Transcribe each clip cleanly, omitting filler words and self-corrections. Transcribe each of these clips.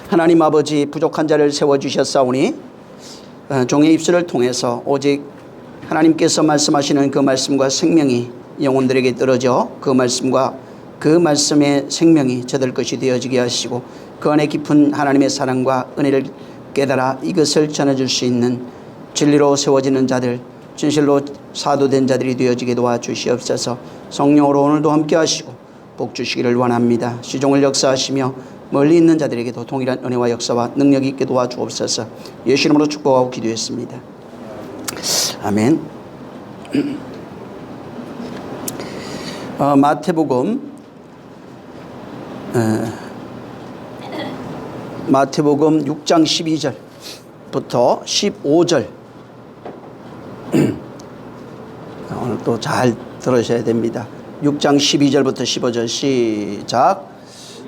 하나님 아버지, 부족한 자를 세워주셨사오니 종의 입술을 통해서 오직 하나님께서 말씀하시는 그 말씀과 생명이 영혼들에게 떨어져 그 말씀과 그 말씀의 생명이 저들 것이 되어지게 하시고 그 안에 깊은 하나님의 사랑과 은혜를 깨달아 이것을 전해줄 수 있는 진리로 세워지는 자들, 진실로 사도된 자들이 되어지게 도와주시옵소서. 성령으로 오늘도 함께 하시고 복 주시기를 원합니다. 시종을 역사하시며 멀리 있는 자들에게도 동일한 은혜와 역사와 능력이 있게 도와주옵소서. 예수 이름으로 축복하고 기도했습니다. 아멘. 마태복음 6장 12절부터 15절 오늘 또 잘 들으셔야 됩니다. 6장 12절부터 15절 시작.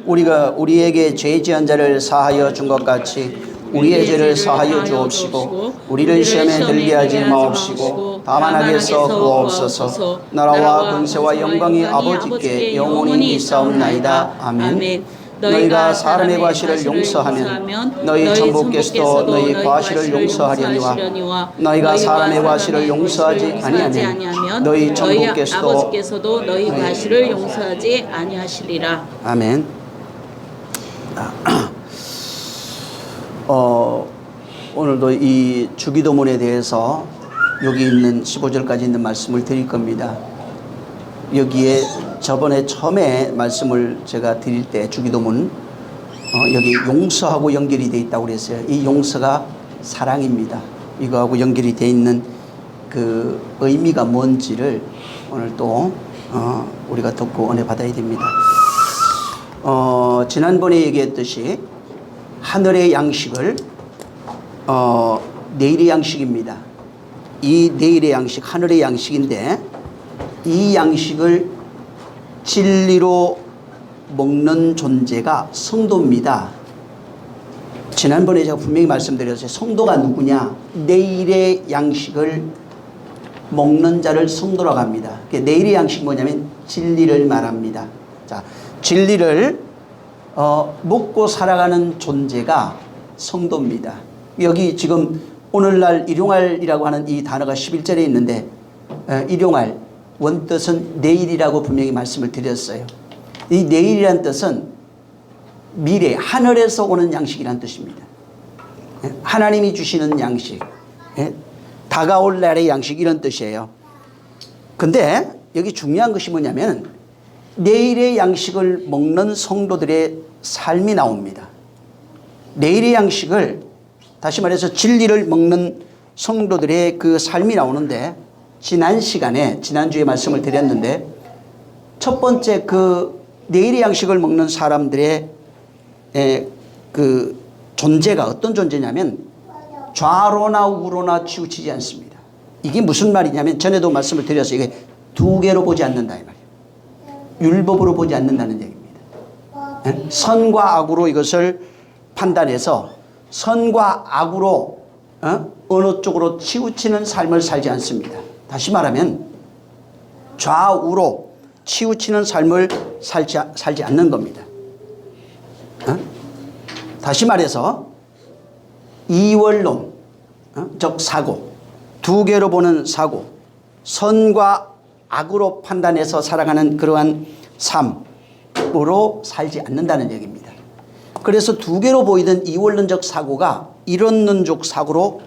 우리가 우리에게 죄 지은 자를 사하여 준 것 같이 우리의 죄를 사하여 주옵시고 우리를 시험에 들게 하지 마옵시고 다만 악에서 구하옵소서. 나라와 권세와 영광이 아버지께 영원히 있사옵나이다. 아멘. 너희가 사람의 과실을 용서하면 너희 천부께서도 너희 과실을 용서하려니와 너희가 사람의 과실을 용서하지 아니하면 너희 천부께서도 너희 과실을 용서하지 아니하시리라. 아멘. 오늘도 이 주기도문에 대해서 여기 있는 15절까지 있는 말씀을 드릴 겁니다. 여기에 저번에 처음에 말씀을 제가 드릴 때 주기도문 여기 용서하고 연결이 되어 있다고 그랬어요. 이 용서가 사랑입니다. 이거하고 연결이 되어 있는 그 의미가 뭔지를 오늘 또 우리가 듣고 은혜 받아야 됩니다. 지난번에 얘기했듯이 하늘의 양식을 내일의 양식입니다. 이 내일의 양식, 하늘의 양식인데 이 양식을 진리로 먹는 존재가 성도입니다. 지난번에 제가 분명히 말씀드렸어요. 성도가 누구냐? 내일의 양식을 먹는 자를 성도라고 합니다. 내일의 양식이 뭐냐면 진리를 말합니다. 자, 진리를 먹고 살아가는 존재가 성도입니다. 여기 지금 오늘날 일용할이라고 하는 이 단어가 11절에 있는데 일용할 원뜻은 내일이라고 분명히 말씀을 드렸어요. 이 내일이란 뜻은 미래, 하늘에서 오는 양식이란 뜻입니다. 하나님이 주시는 양식, 다가올 날의 양식 이런 뜻이에요. 근데 여기 중요한 것이 뭐냐면 내일의 양식을 먹는 성도들의 삶이 나옵니다. 내일의 양식을 다시 말해서 진리를 먹는 성도들의 그 삶이 나오는데 지난 시간에 지난주에 말씀을 드렸는데 첫 번째 그 내일의 양식을 먹는 사람들의 그 존재가 어떤 존재냐면 좌로나 우로나 치우치지 않습니다. 이게 무슨 말이냐면 전에도 말씀을 드렸어요. 이게 두 개로 보지 않는다 이 말이에요. 율법으로 보지 않는다는 얘기입니다. 선과 악으로 이것을 판단해서 선과 악으로 어느 쪽으로 치우치는 삶을 살지 않습니다. 다시 말하면 좌우로 치우치는 삶을 살지 않는 겁니다. 다시 말해서 이원론, 즉 사고, 두 개로 보는 사고, 선과 악으로 판단해서 살아가는 그러한 삶으로 살지 않는다는 얘기입니다. 그래서 두 개로 보이던 이원론적 사고가 이론론적 사고로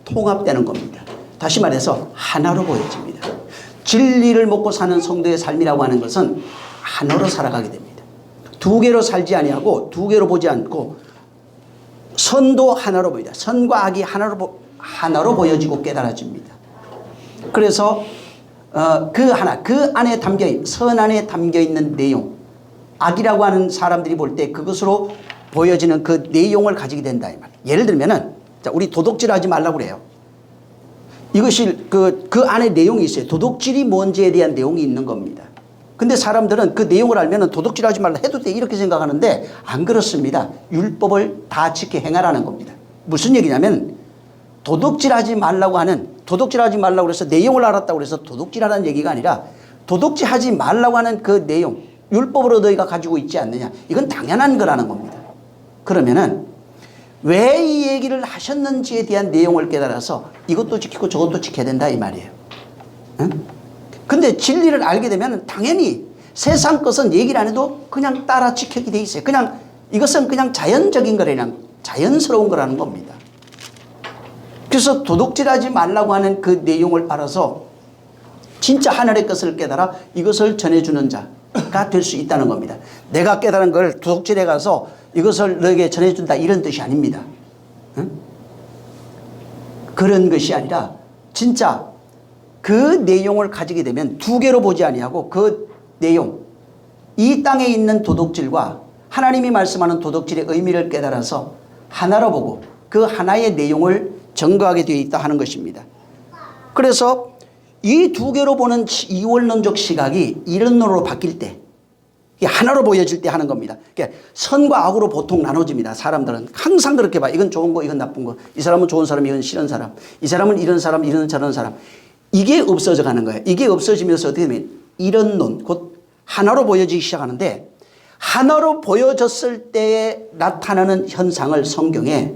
통합되는 겁니다. 다시 말해서 하나로 보여집니다. 진리를 먹고 사는 성도의 삶이라고 하는 것은 하나로 살아가게 됩니다. 두 개로 살지 아니하고 두 개로 보지 않고 선도 하나로 보이다. 선과 악이 하나로 보여지고 깨달아집니다. 그래서 그 안에 선 안에 담겨 있는 내용, 악이라고 하는 사람들이 볼 때 그것으로 보여지는 그 내용을 가지게 된다 이 말. 예를 들면은 자, 우리 도둑질하지 말라고 그래요. 이것이 그 안에 내용이 있어요. 도둑질이 뭔지에 대한 내용이 있는 겁니다. 근데 사람들은 그 내용을 알면은 도둑질하지 말라 해도 돼 이렇게 생각하는데 안 그렇습니다. 율법을 다 지켜 행하라는 겁니다. 무슨 얘기냐면 도둑질하지 말라고 그래서 내용을 알았다고 해서 도둑질하라는 얘기가 아니라 도둑질하지 말라고 하는 그 내용, 율법으로 너희가 가지고 있지 않느냐. 이건 당연한 거라는 겁니다. 그러면은 왜 이 얘기를 하셨는지에 대한 내용을 깨달아서 이것도 지키고 저것도 지켜야 된다 이 말이에요. 응? 근데 진리를 알게 되면 당연히 세상 것은 얘기를 안 해도 그냥 따라 지키게 돼 있어요. 그냥 이것은 그냥 자연적인 거래, 그냥 자연스러운 거라는 겁니다. 그래서 도둑질하지 말라고 하는 그 내용을 알아서 진짜 하늘의 것을 깨달아 이것을 전해주는 자가 될 수 있다는 겁니다. 내가 깨달은 걸 도둑질해 가서 이것을 너에게 전해준다 이런 뜻이 아닙니다. 응? 그런 것이 아니라 진짜 그 내용을 가지게 되면 두 개로 보지 아니하고 그 내용, 이 땅에 있는 도둑질과 하나님이 말씀하는 도둑질의 의미를 깨달아서 하나로 보고 그 하나의 내용을 증거하게 되어 있다 하는 것입니다. 그래서 이 두 개로 보는 이원론적 시각이 이론론으로 바뀔 때 하나로 보여질 때 하는 겁니다. 그러니까 선과 악으로 보통 나눠집니다. 사람들은 항상 그렇게 봐. 이건 좋은 거, 이건 나쁜 거. 이 사람은 좋은 사람, 이건 싫은 사람. 이 사람은 이런 사람, 이런 저런 사람. 이게 없어져 가는 거예요. 이게 없어지면서 어떻게 되면 이론론, 곧 하나로 보여지기 시작하는데 하나로 보여졌을 때에 나타나는 현상을 성경에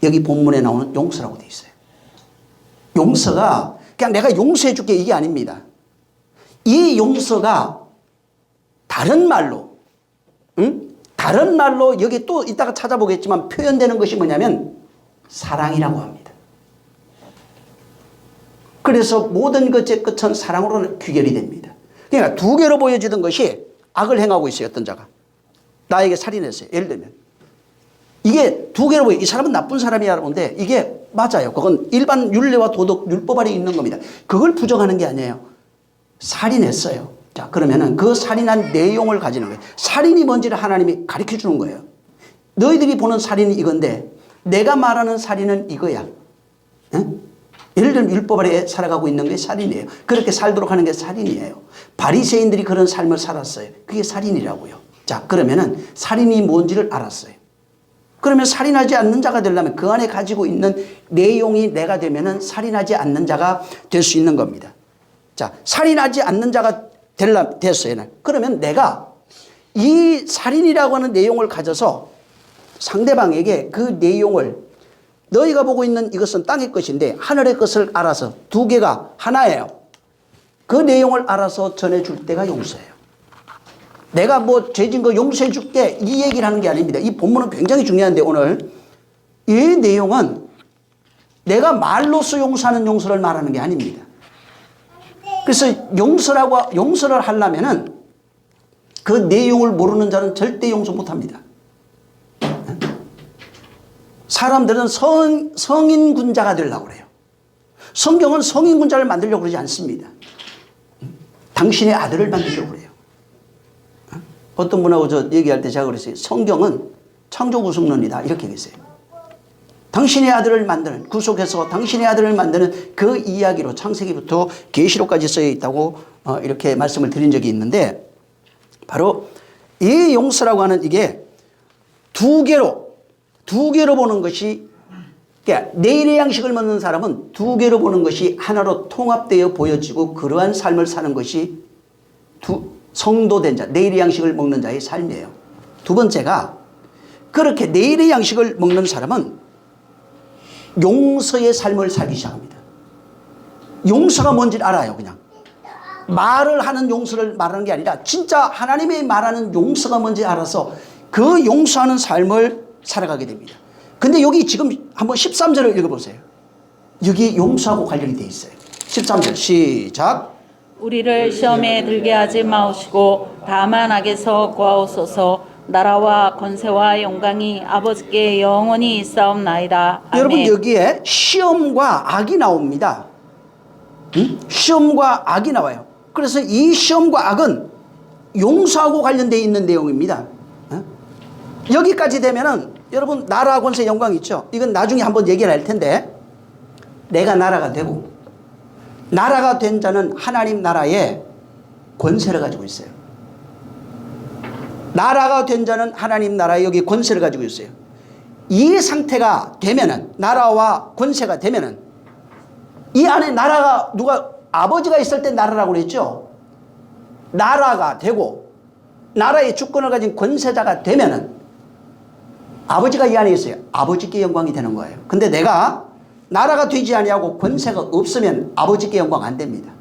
여기 본문에 나오는 용서라고 되어 있어요. 용서가 그냥 내가 용서해 줄게 이게 아닙니다. 이 용서가 다른 말로, 다른 말로 여기 또 이따가 찾아보겠지만 표현되는 것이 뭐냐면 사랑이라고 합니다. 그래서 모든 것의 끝은 사랑으로 귀결이 됩니다. 그러니까 두 개로 보여지던 것이 악을 행하고 있어요. 어떤 자가 나에게 살인했어요. 예를 들면 이게 두 개로 보여. 이 사람은 나쁜 사람이야 본데 이게 맞아요. 그건 일반 율례와 도덕 율법 아래 있는 겁니다. 그걸 부정하는 게 아니에요. 살인했어요. 자, 그러면은 그 살인한 내용을 가지는 거예요. 살인이 뭔지를 하나님이 가르쳐 주는 거예요. 너희들이 보는 살인이 이건데 내가 말하는 살인은 이거야. 응? 예를 들면 율법 아래 살아가고 있는 게 살인이에요. 그렇게 살도록 하는 게 살인이에요. 바리새인들이 그런 삶을 살았어요. 그게 살인이라고요. 자, 그러면은 살인이 뭔지를 알았어요. 그러면 살인하지 않는 자가 되려면 그 안에 가지고 있는 내용이 내가 되면은 살인하지 않는 자가 될 수 있는 겁니다. 자, 살인하지 않는 자가 됐어요. 그러면 내가 이 살인이라고 하는 내용을 가져서 상대방에게 그 내용을 너희가 보고 있는 이것은 땅의 것인데 하늘의 것을 알아서 두 개가 하나예요. 그 내용을 알아서 전해줄 때가 용서예요. 내가 뭐 죄진 거 용서해 줄게 이 얘기를 하는 게 아닙니다. 이 본문은 굉장히 중요한데 오늘 이 내용은 내가 말로써 용서하는 용서를 말하는 게 아닙니다. 그래서 용서를 하려면은 그 내용을 모르는 자는 절대 용서 못 합니다. 사람들은 성인군자가 되려고 그래요. 성경은 성인군자를 만들려고 그러지 않습니다. 당신의 아들을 만들려고 그래요. 어떤 분하고 저 얘기할 때 제가 그랬어요. 성경은 창조구속론이다 이렇게 얘기했어요. 당신의 아들을 만드는 구속해서 당신의 아들을 만드는 그 이야기로 창세기부터 계시록까지 쓰여 있다고 이렇게 말씀을 드린 적이 있는데 바로 이 용서라고 하는 이게 두 개로 보는 것이 그러니까 내일의 양식을 먹는 사람은 두 개로 보는 것이 하나로 통합되어 보여지고 그러한 삶을 사는 것이 성도된 자, 내일의 양식을 먹는 자의 삶이에요. 두 번째가 그렇게 내일의 양식을 먹는 사람은 용서의 삶을 살기 시작합니다. 용서가 뭔지를 알아요. 그냥 말을 하는 용서를 말하는 게 아니라 진짜 하나님의 말하는 용서가 뭔지 알아서 그 용서하는 삶을 살아가게 됩니다. 근데 여기 지금 한번 13절을 읽어보세요. 여기 용서하고 관련이 되어 있어요. 13절 시작. 우리를 시험에 들게 하지 마옵시고 다만 악에서 구하옵소서. 나라와 권세와 영광이 아버지께 영원히 있사옵나이다. 아멘. 여러분 여기에 시험과 악이 나옵니다. 시험과 악이 나와요. 그래서 이 시험과 악은 용서하고 관련되어 있는 내용입니다. 여기까지 되면은 여러분 나라 권세 영광 있죠. 이건 나중에 한번 얘기를 할 텐데 내가 나라가 되고 나라가 된 자는 하나님 나라의 권세를 가지고 있어요. 나라가 된 자는 하나님 나라의 여기 권세를 가지고 있어요. 이 상태가 되면은 나라와 권세가 되면은 이 안에 나라가 누가 아버지가 있을 때 나라라고 그랬죠. 나라가 되고 나라의 주권을 가진 권세자가 되면은 아버지가 이 안에 있어요. 아버지께 영광이 되는 거예요. 근데 내가 나라가 되지 아니하고 권세가 없으면 아버지께 영광 안 됩니다.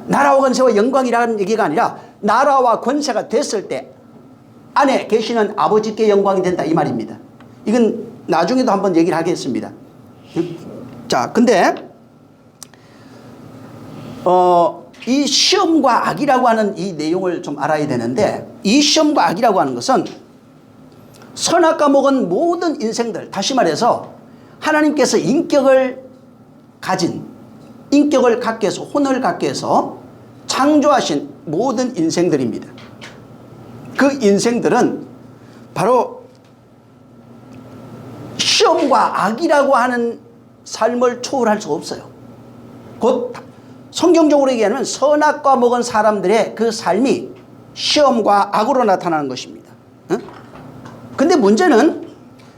나라와 권세와 영광이라는 얘기가 아니라 나라와 권세가 됐을 때 안에 계시는 아버지께 영광이 된다 이 말입니다. 이건 나중에도 한번 얘기를 하겠습니다. 자, 근데 이 시험과 악이라고 하는 이 내용을 좀 알아야 되는데, 이 시험과 악이라고 하는 것은 선악과 먹은 모든 인생들, 다시 말해서 하나님께서 인격을 갖게 해서, 혼을 갖게 해서 창조하신 모든 인생들입니다. 그 인생들은 바로 시험과 악이라고 하는 삶을 초월할 수 없어요. 곧 성경적으로 얘기하면 선악과 먹은 사람들의 그 삶이 시험과 악으로 나타나는 것입니다. 근데 문제는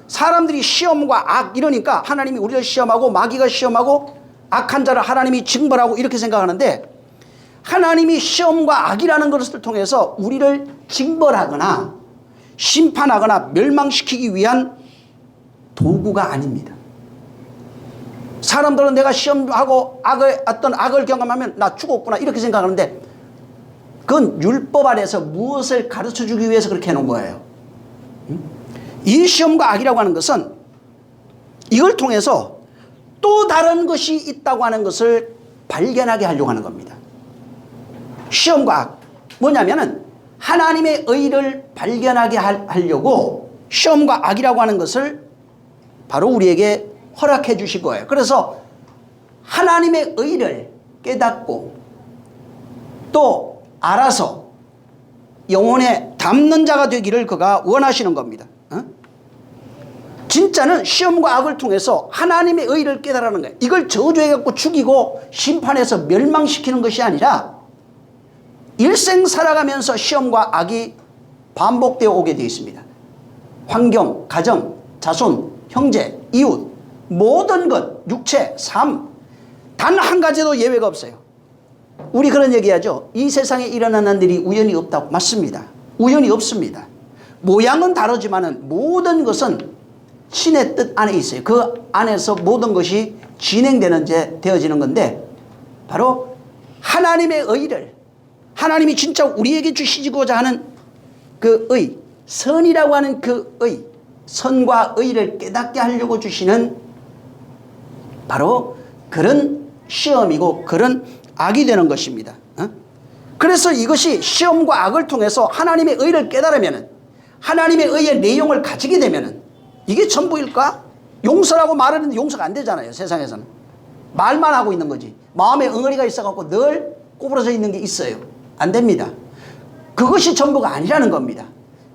사람들이 시험과 악 이러니까 하나님이 우리를 시험하고 마귀가 시험하고 악한 자를 하나님이 징벌하고 이렇게 생각하는데, 하나님이 시험과 악이라는 것을 통해서 우리를 징벌하거나 심판하거나 멸망시키기 위한 도구가 아닙니다. 사람들은 내가 시험하고 어떤 악을 경험하면 나 죽었구나 이렇게 생각하는데, 그건 율법 안에서 무엇을 가르쳐 주기 위해서 그렇게 해놓은 거예요. 이 시험과 악이라고 하는 것은 이걸 통해서 또 다른 것이 있다고 하는 것을 발견하게 하려고 하는 겁니다. 시험과 악 뭐냐면은 하나님의 의를 발견하게 하려고 시험과 악이라고 하는 것을 바로 우리에게 허락해 주실 거예요. 그래서 하나님의 의를 깨닫고 또 알아서 영혼에 담는 자가 되기를 그가 원하시는 겁니다. 진짜는 시험과 악을 통해서 하나님의 의를 깨달아는 거예요. 이걸 저주해갖고 죽이고 심판해서 멸망시키는 것이 아니라 일생 살아가면서 시험과 악이 반복되어 오게 되어 있습니다. 환경, 가정, 자손, 형제, 이웃, 모든 것, 육체, 삶, 단 한 가지도 예외가 없어요. 우리 그런 얘기하죠. 이 세상에 일어나는 일이 우연히 없다고. 맞습니다. 우연히 없습니다. 모양은 다르지만은 모든 것은 신의 뜻 안에 있어요. 그 안에서 모든 것이 되어지는 건데, 바로 하나님의 의를, 하나님이 진짜 우리에게 주시고자 하는 그 의, 선이라고 하는 그 의, 선과 의를 깨닫게 하려고 주시는 바로 그런 시험이고 그런 악이 되는 것입니다. 그래서 이것이 시험과 악을 통해서 하나님의 의를 깨달으면, 하나님의 의의 내용을 가지게 되면 이게 전부일까? 용서라고 말하는데 용서가 안 되잖아요. 세상에서는 말만 하고 있는 거지. 마음에 엉어리가 있어갖고 늘 꼬부러져 있는 게 있어요. 안 됩니다. 그것이 전부가 아니라는 겁니다.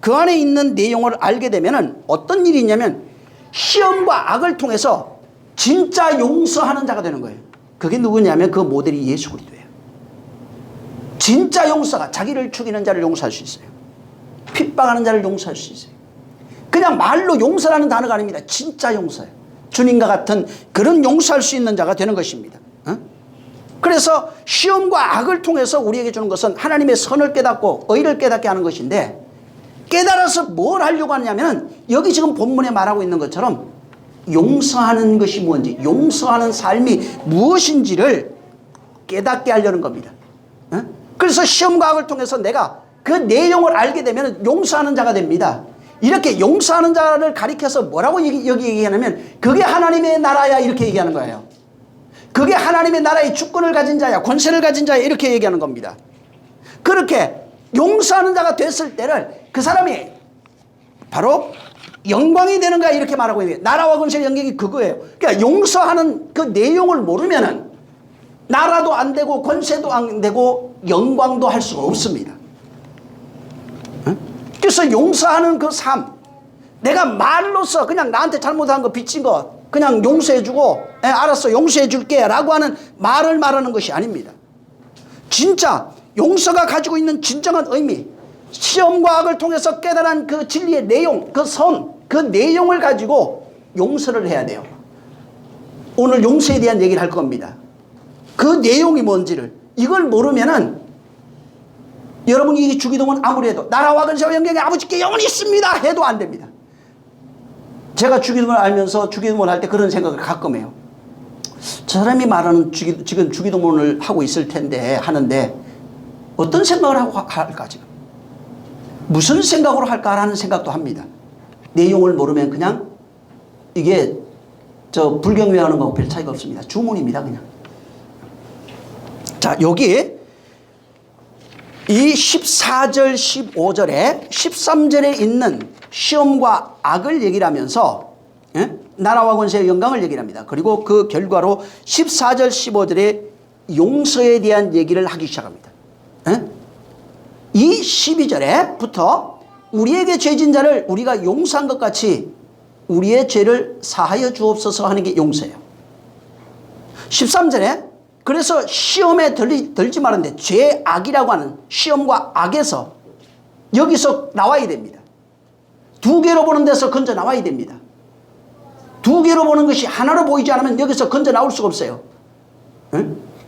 그 안에 있는 내용을 알게 되면 어떤 일이 있냐면 시험과 악을 통해서 진짜 용서하는 자가 되는 거예요. 그게 누구냐면 그 모델이 예수 그리스도예요. 진짜 용서가, 자기를 죽이는 자를 용서할 수 있어요. 핍박하는 자를 용서할 수 있어요. 그냥 말로 용서라는 단어가 아닙니다. 진짜 용서예요. 주님과 같은 그런 용서할 수 있는 자가 되는 것입니다. 그래서 시험과 악을 통해서 우리에게 주는 것은 하나님의 선을 깨닫고 의를 깨닫게 하는 것인데, 깨달아서 뭘 하려고 하냐면 여기 지금 본문에 말하고 있는 것처럼 용서하는 것이 뭔지, 용서하는 삶이 무엇인지를 깨닫게 하려는 겁니다. 그래서 시험과 악을 통해서 내가 그 내용을 알게 되면 용서하는 자가 됩니다. 이렇게 용서하는 자를 가리켜서 뭐라고 여기 얘기하냐면 그게 하나님의 나라야 이렇게 얘기하는 거예요. 그게 하나님의 나라의 주권을 가진 자야, 권세를 가진 자야 이렇게 얘기하는 겁니다. 그렇게 용서하는 자가 됐을 때를 그 사람이 바로 영광이 되는 거야 이렇게 말하고 있는 거예요. 나라와 권세의 영광이 그거예요. 그러니까 용서하는 그 내용을 모르면은 나라도 안 되고 권세도 안 되고 영광도 할 수가 없습니다. 그래서 용서하는 그 삶, 내가 말로써 그냥 나한테 잘못한 거 빚진 거 그냥 용서해주고 알았어 용서해줄게 라고 하는 말을 말하는 것이 아닙니다. 진짜 용서가 가지고 있는 진정한 의미, 시험과 악을 통해서 깨달은 그 진리의 내용, 그 선, 그 내용을 가지고 용서를 해야 돼요. 오늘 용서에 대한 얘기를 할 겁니다. 그 내용이 뭔지를, 이걸 모르면은 여러분 이 주기도문 아무리 해도 나라와 근세와 영광이 아버지께 영원히 있습니다 해도 안 됩니다. 제가 주기도문을 알면서 주기도문을 할 때 그런 생각을 가끔 해요. 저 사람이 말하는 지금 주기도문을 하고 있을 텐데 하는데 어떤 생각을 하고 할까 지금. 무슨 생각으로 할까라는 생각도 합니다. 내용을 모르면 그냥 이게 저 불경 외우는 거하고 별 차이가 없습니다. 주문입니다 그냥. 자 여기 이 14절 15절에 13절에 있는 시험과 악을 얘기를 하면서 나라와 권세의 영광을 얘기를 합니다. 그리고 그 결과로 14절 15절에 용서에 대한 얘기를 하기 시작합니다. 이 12절에부터 우리에게 죄진 자를 우리가 용서한 것 같이 우리의 죄를 사하여 주옵소서 하는 게 용서예요. 13절에 그래서 시험에 들지 말았는데 죄악이라고 하는 시험과 악에서 여기서 나와야 됩니다. 두 개로 보는 데서 건져 나와야 됩니다. 두 개로 보는 것이 하나로 보이지 않으면 여기서 건져 나올 수가 없어요.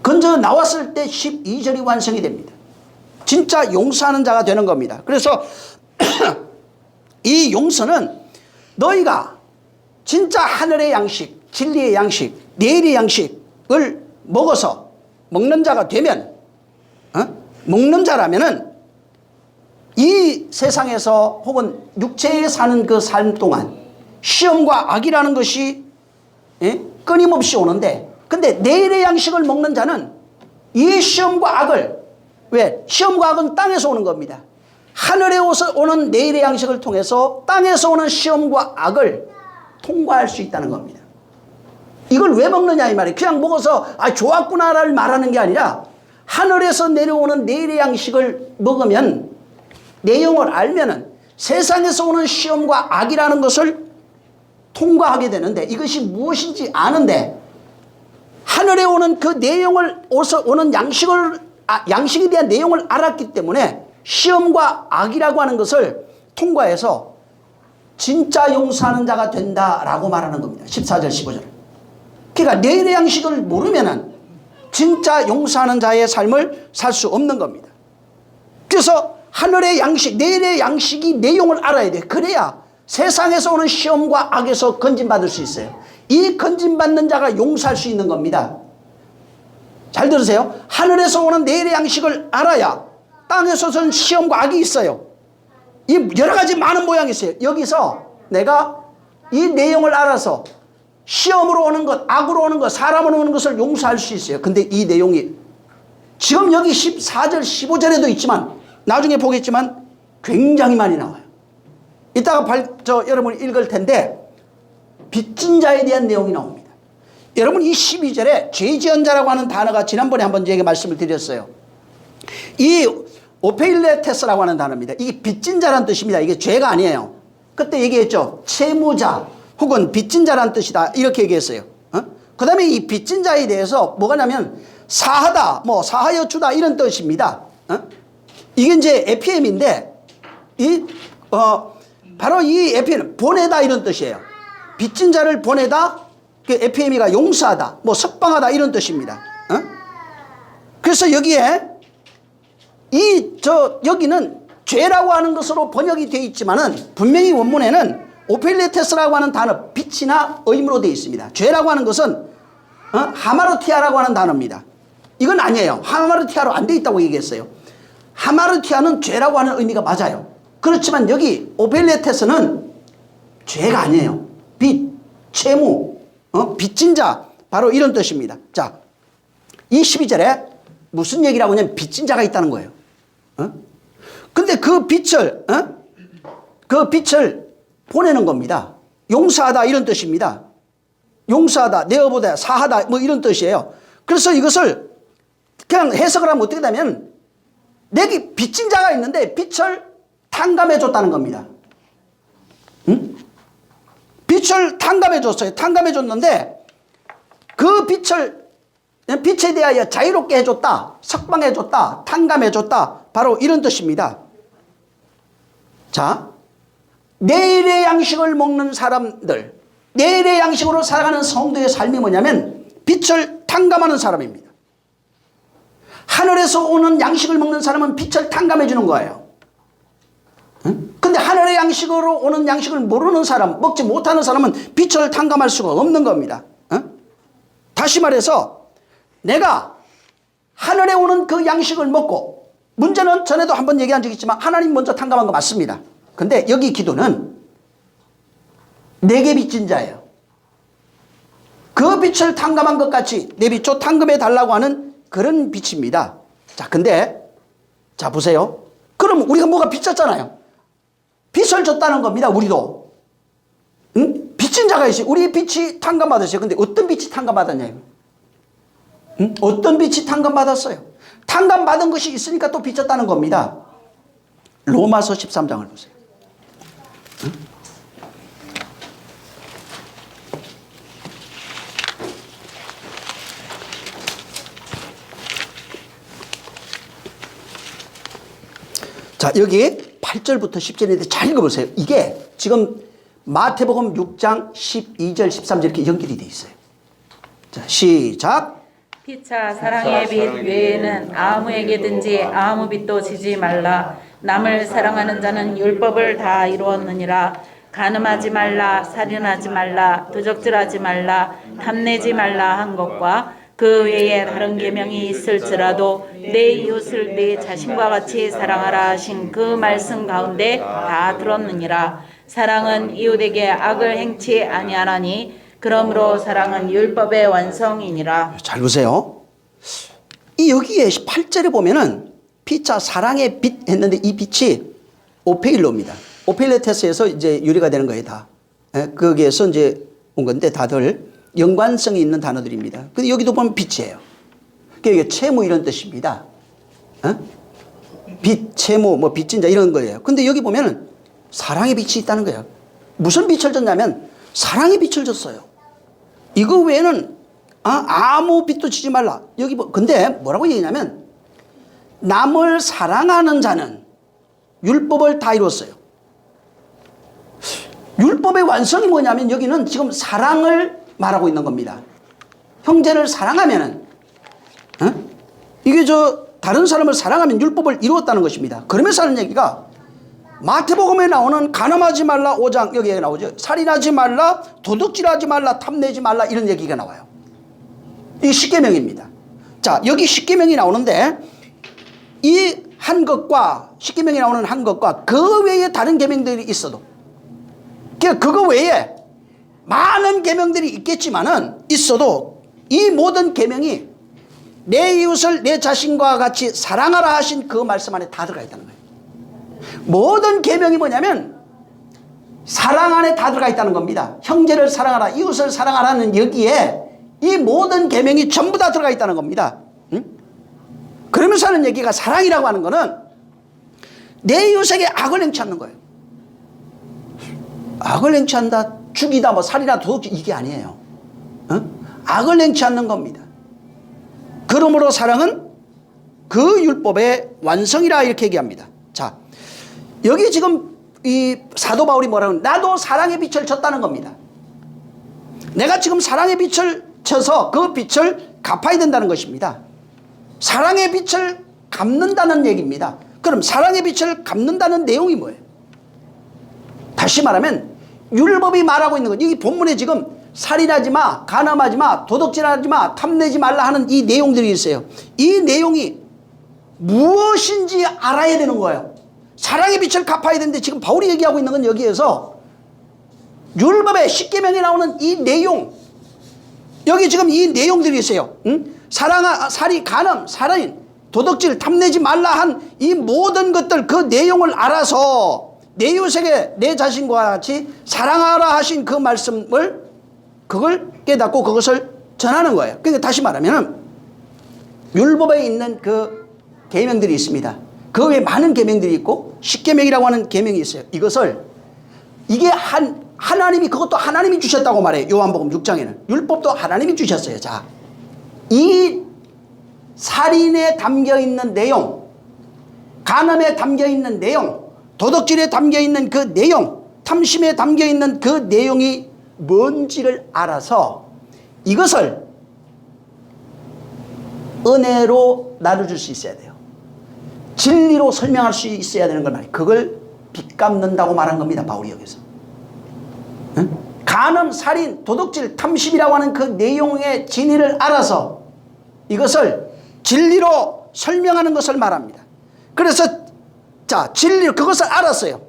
건져 나왔을 때 12절이 완성이 됩니다. 진짜 용서하는 자가 되는 겁니다. 그래서 이 용서는 너희가 진짜 하늘의 양식, 진리의 양식, 내일의 양식을 먹어서 먹는 자가 되면 먹는 자라면은 이 세상에서 혹은 육체에 사는 그 삶 동안 시험과 악이라는 것이 끊임없이 오는데 근데 내일의 양식을 먹는 자는 이 시험과 악을 왜? 시험과 악은 땅에서 오는 겁니다. 하늘에 오는 내일의 양식을 통해서 땅에서 오는 시험과 악을 통과할 수 있다는 겁니다. 이걸 왜 먹느냐 이 말이에요. 그냥 먹어서 좋았구나를 말하는 게 아니라 하늘에서 내려오는 내일의 양식을 먹으면 내용을 알면은 세상에서 오는 시험과 악이라는 것을 통과하게 되는데 이것이 무엇인지 아는데 하늘에 오는 그 내용을 오는 양식에 대한 내용을 알았기 때문에 시험과 악이라고 하는 것을 통과해서 진짜 용서하는 자가 된다라고 말하는 겁니다. 14절 15절. 그러니까 내일의 양식을 모르면은 진짜 용서하는 자의 삶을 살 수 없는 겁니다. 그래서 하늘의 양식, 내일의 양식이 내용을 알아야 돼. 그래야 세상에서 오는 시험과 악에서 건진받을 수 있어요. 이 건진받는 자가 용서할 수 있는 겁니다. 잘 들으세요. 하늘에서 오는 내일의 양식을 알아야 땅에서는 시험과 악이 있어요. 이 여러 가지 많은 모양이 있어요. 여기서 내가 이 내용을 알아서 시험으로 오는 것, 악으로 오는 것, 사람으로 오는 것을 용서할 수 있어요. 근데 이 내용이 지금 여기 14절 15절에도 있지만 나중에 보겠지만 굉장히 많이 나와요. 이따가 여러분이 읽을 텐데 빚진 자에 대한 내용이 나옵니다. 여러분 이 12절에 죄지은 자라고 하는 단어가 지난번에 한번 제가 말씀을 드렸어요. 이 오페일레테스라고 하는 단어입니다. 이게 빚진 자라는 뜻입니다. 이게 죄가 아니에요. 그때 얘기했죠. 채무자 혹은 빚진 자라는 뜻이다 이렇게 얘기했어요. 그 다음에 이 빚진 자에 대해서 뭐가 냐면 사하다, 사하여 주다 이런 뜻입니다. 이게 이제 에피엠인데 바로 이 에피엠 보내다 이런 뜻이에요. 빚진 자를 보내다, 그 에피엠이가 용서하다, 석방하다 이런 뜻입니다. 그래서 여기에 여기는 죄라고 하는 것으로 번역이 되어 있지만은 분명히 원문에는 오펠레테스라고 하는 단어 빚이나 의무로 되어 있습니다. 죄라고 하는 것은 하마르티아라고 하는 단어입니다. 이건 아니에요. 하마르티아로 안 되어 있다고 얘기했어요. 하마르티아는 죄라고 하는 의미가 맞아요. 그렇지만 여기 오펠레테스는 죄가 아니에요. 빚, 채무, 빚진 자 바로 이런 뜻입니다. 자, 이 12절에 무슨 얘기라고 하냐면 빚진 자가 있다는 거예요. 근데 그 빚을 보내는 겁니다. 용서하다 이런 뜻입니다. 용서하다, 내어보다, 사하다 이런 뜻이에요. 그래서 이것을 그냥 해석을 하면 어떻게 되면 내게 빚진 자가 있는데 빚을 탕감해 줬다는 겁니다. 빚을 탕감해 줬어요. 탕감해 줬는데 그 빚에 대하여 자유롭게 해줬다, 석방해 줬다, 탕감해 줬다 바로 이런 뜻입니다. 자, 내일의 양식을 먹는 사람들, 내일의 양식으로 살아가는 성도의 삶이 뭐냐면 빚을 탕감하는 사람입니다. 하늘에서 오는 양식을 먹는 사람은 빛을 탕감해 주는 거예요. 응? 근데 하늘의 양식으로 오는 양식을 모르는 사람, 먹지 못하는 사람은 빛을 탕감할 수가 없는 겁니다. 응? 다시 말해서 내가 하늘에 오는 그 양식을 먹고, 문제는 전에도 한번 얘기한 적이 있지만 하나님 먼저 탕감한 거 맞습니다. 근데 여기 기도는 내게 빚진 자예요. 그 빛을 탕감한 것 같이 내 빛도 탕감해 달라고 하는 그런 빛입니다. 자, 근데 자 보세요. 그럼 우리가 뭐가 빚졌잖아요. 빛을 줬다는 겁니다. 우리도. 응? 빚진 자가 있어요. 우리 빛이 탕감받았어요. 근데 어떤 빛이 탕감받았냐요. 응? 어떤 빛이 탕감받았어요. 탕감받은 것이 있으니까 또 빚졌다는 겁니다. 로마서 13장을 보세요. 응? 자, 여기 8절부터 10절인데 잘 읽어보세요. 이게 지금 마태복음 6장 12절 13절 이렇게 연결이 돼 있어요. 자, 시작. 피차 사랑의 빛 외에는 아무에게든지 아무 빛도 지지 말라. 남을 사랑하는 자는 율법을 다 이루었느니라. 간음하지 말라, 살인하지 말라, 도적질하지 말라, 탐내지 말라 한 것과 그 외에 다른 계명이 있을지라도 내 이웃을 내 자신과 같이 사랑하라 하신 그 말씀 가운데 다 들었느니라. 사랑은 이웃에게 악을 행치 아니하나니 그러므로 사랑은 율법의 완성이니라. 잘 보세요. 이 여기에 8절에 보면은 피차 사랑의 빛 했는데 이 빛이 오페일로입니다. 오페일레테스에서 이제 유래가 되는 거예요, 다. 거기에서 이제 온 건데 다들 연관성이 있는 단어들입니다. 근데 여기도 보면 빛이에요. 그러니까 채무 이런 뜻입니다. 빛, 채무, 뭐 빚진 자 이런 거예요. 근데 여기 보면은 사랑의 빛이 있다는 거예요. 무슨 빛을 줬냐면 사랑의 빛을 줬어요. 이거 외에는 아무 빛도 지지 말라. 여기 근데 뭐라고 얘기냐면 남을 사랑하는 자는 율법을 다 이뤘어요. 율법의 완성이 뭐냐면 여기는 지금 사랑을 말하고 있는 겁니다. 형제를 사랑하면은 이게 다른 사람을 사랑하면 율법을 이루었다는 것입니다. 그러면서 하는 얘기가 마태복음에 나오는 간음하지 말라 5장 여기에 나오죠. 살인하지 말라, 도둑질하지 말라, 탐내지 말라 이런 얘기가 나와요. 이게 십계명입니다. 자, 여기 십계명이 나오는데 이 한 것과 십계명이 나오는 한 것과 그 외에 다른 계명들이 있어도 그거 외에 많은 계명들이 있겠지만은 있어도 이 모든 계명이 내 이웃을 내 자신과 같이 사랑하라 하신 그 말씀 안에 다 들어가 있다는 거예요. 모든 계명이 뭐냐면 사랑 안에 다 들어가 있다는 겁니다. 형제를 사랑하라, 이웃을 사랑하라는 여기에 이 모든 계명이 전부 다 들어가 있다는 겁니다. 그러면서 하는 얘기가 사랑이라고 하는 거는 내 이웃에게 악을 행치 않는 거예요. 악을 행치 않다, 죽이다, 뭐 살이나 도둑질 이게 아니에요. 악을 행치 않는 겁니다. 그러므로 사랑은 그 율법의 완성이라 이렇게 얘기합니다. 자, 여기 지금 이 사도 바울이 뭐라고 하면 나도 사랑의 빛을 줬다는 겁니다. 내가 지금 사랑의 빛을 쳐서 그 빛을 갚아야 된다는 것입니다. 사랑의 빛을 갚는다는 얘기입니다. 그럼 사랑의 빛을 갚는다는 내용이 뭐예요? 다시 말하면 율법이 말하고 있는 것, 여기 본문에 지금 살인하지 마, 간음하지 마, 도둑질하지 마, 탐내지 말라 하는 이 내용들이 있어요. 이 내용이 무엇인지 알아야 되는 거예요. 사랑의 빛을 갚아야 되는데 지금 바울이 얘기하고 있는 건 여기에서 율법의 십계명에 나오는 이 내용, 여기 지금 이 내용들이 있어요. 살인, 간음, 살인, 도둑질, 탐내지 말라 한 이 모든 것들 그 내용을 알아서 내 이웃에게 내 자신과 같이 사랑하라 하신 그 말씀을 그걸 깨닫고 그것을 전하는 거예요. 그러니까 다시 말하면 율법에 있는 그 계명들이 있습니다. 그 외에 많은 계명들이 있고 십계명이라고 하는 계명이 있어요. 이게 하나님이 그것도 하나님이 주셨다고 말해요. 요한복음 6장에는 율법도 하나님이 주셨어요. 자, 이 살인에 담겨 있는 내용, 간음에 담겨 있는 내용, 도둑질에 담겨 있는 그 내용, 탐심에 담겨 있는 그 내용이 뭔지를 알아서 이것을 은혜로 나눠줄 수 있어야 돼요. 진리로 설명할 수 있어야 되는 걸 말이에요. 그걸 빚 갚는다고 말한 겁니다. 바울이 여기서. 응? 간음, 살인, 도둑질, 탐심이라고 하는 그 내용의 진리를 알아서 이것을 진리로 설명하는 것을 말합니다. 그래서 자, 진리로 그것을 알았어요.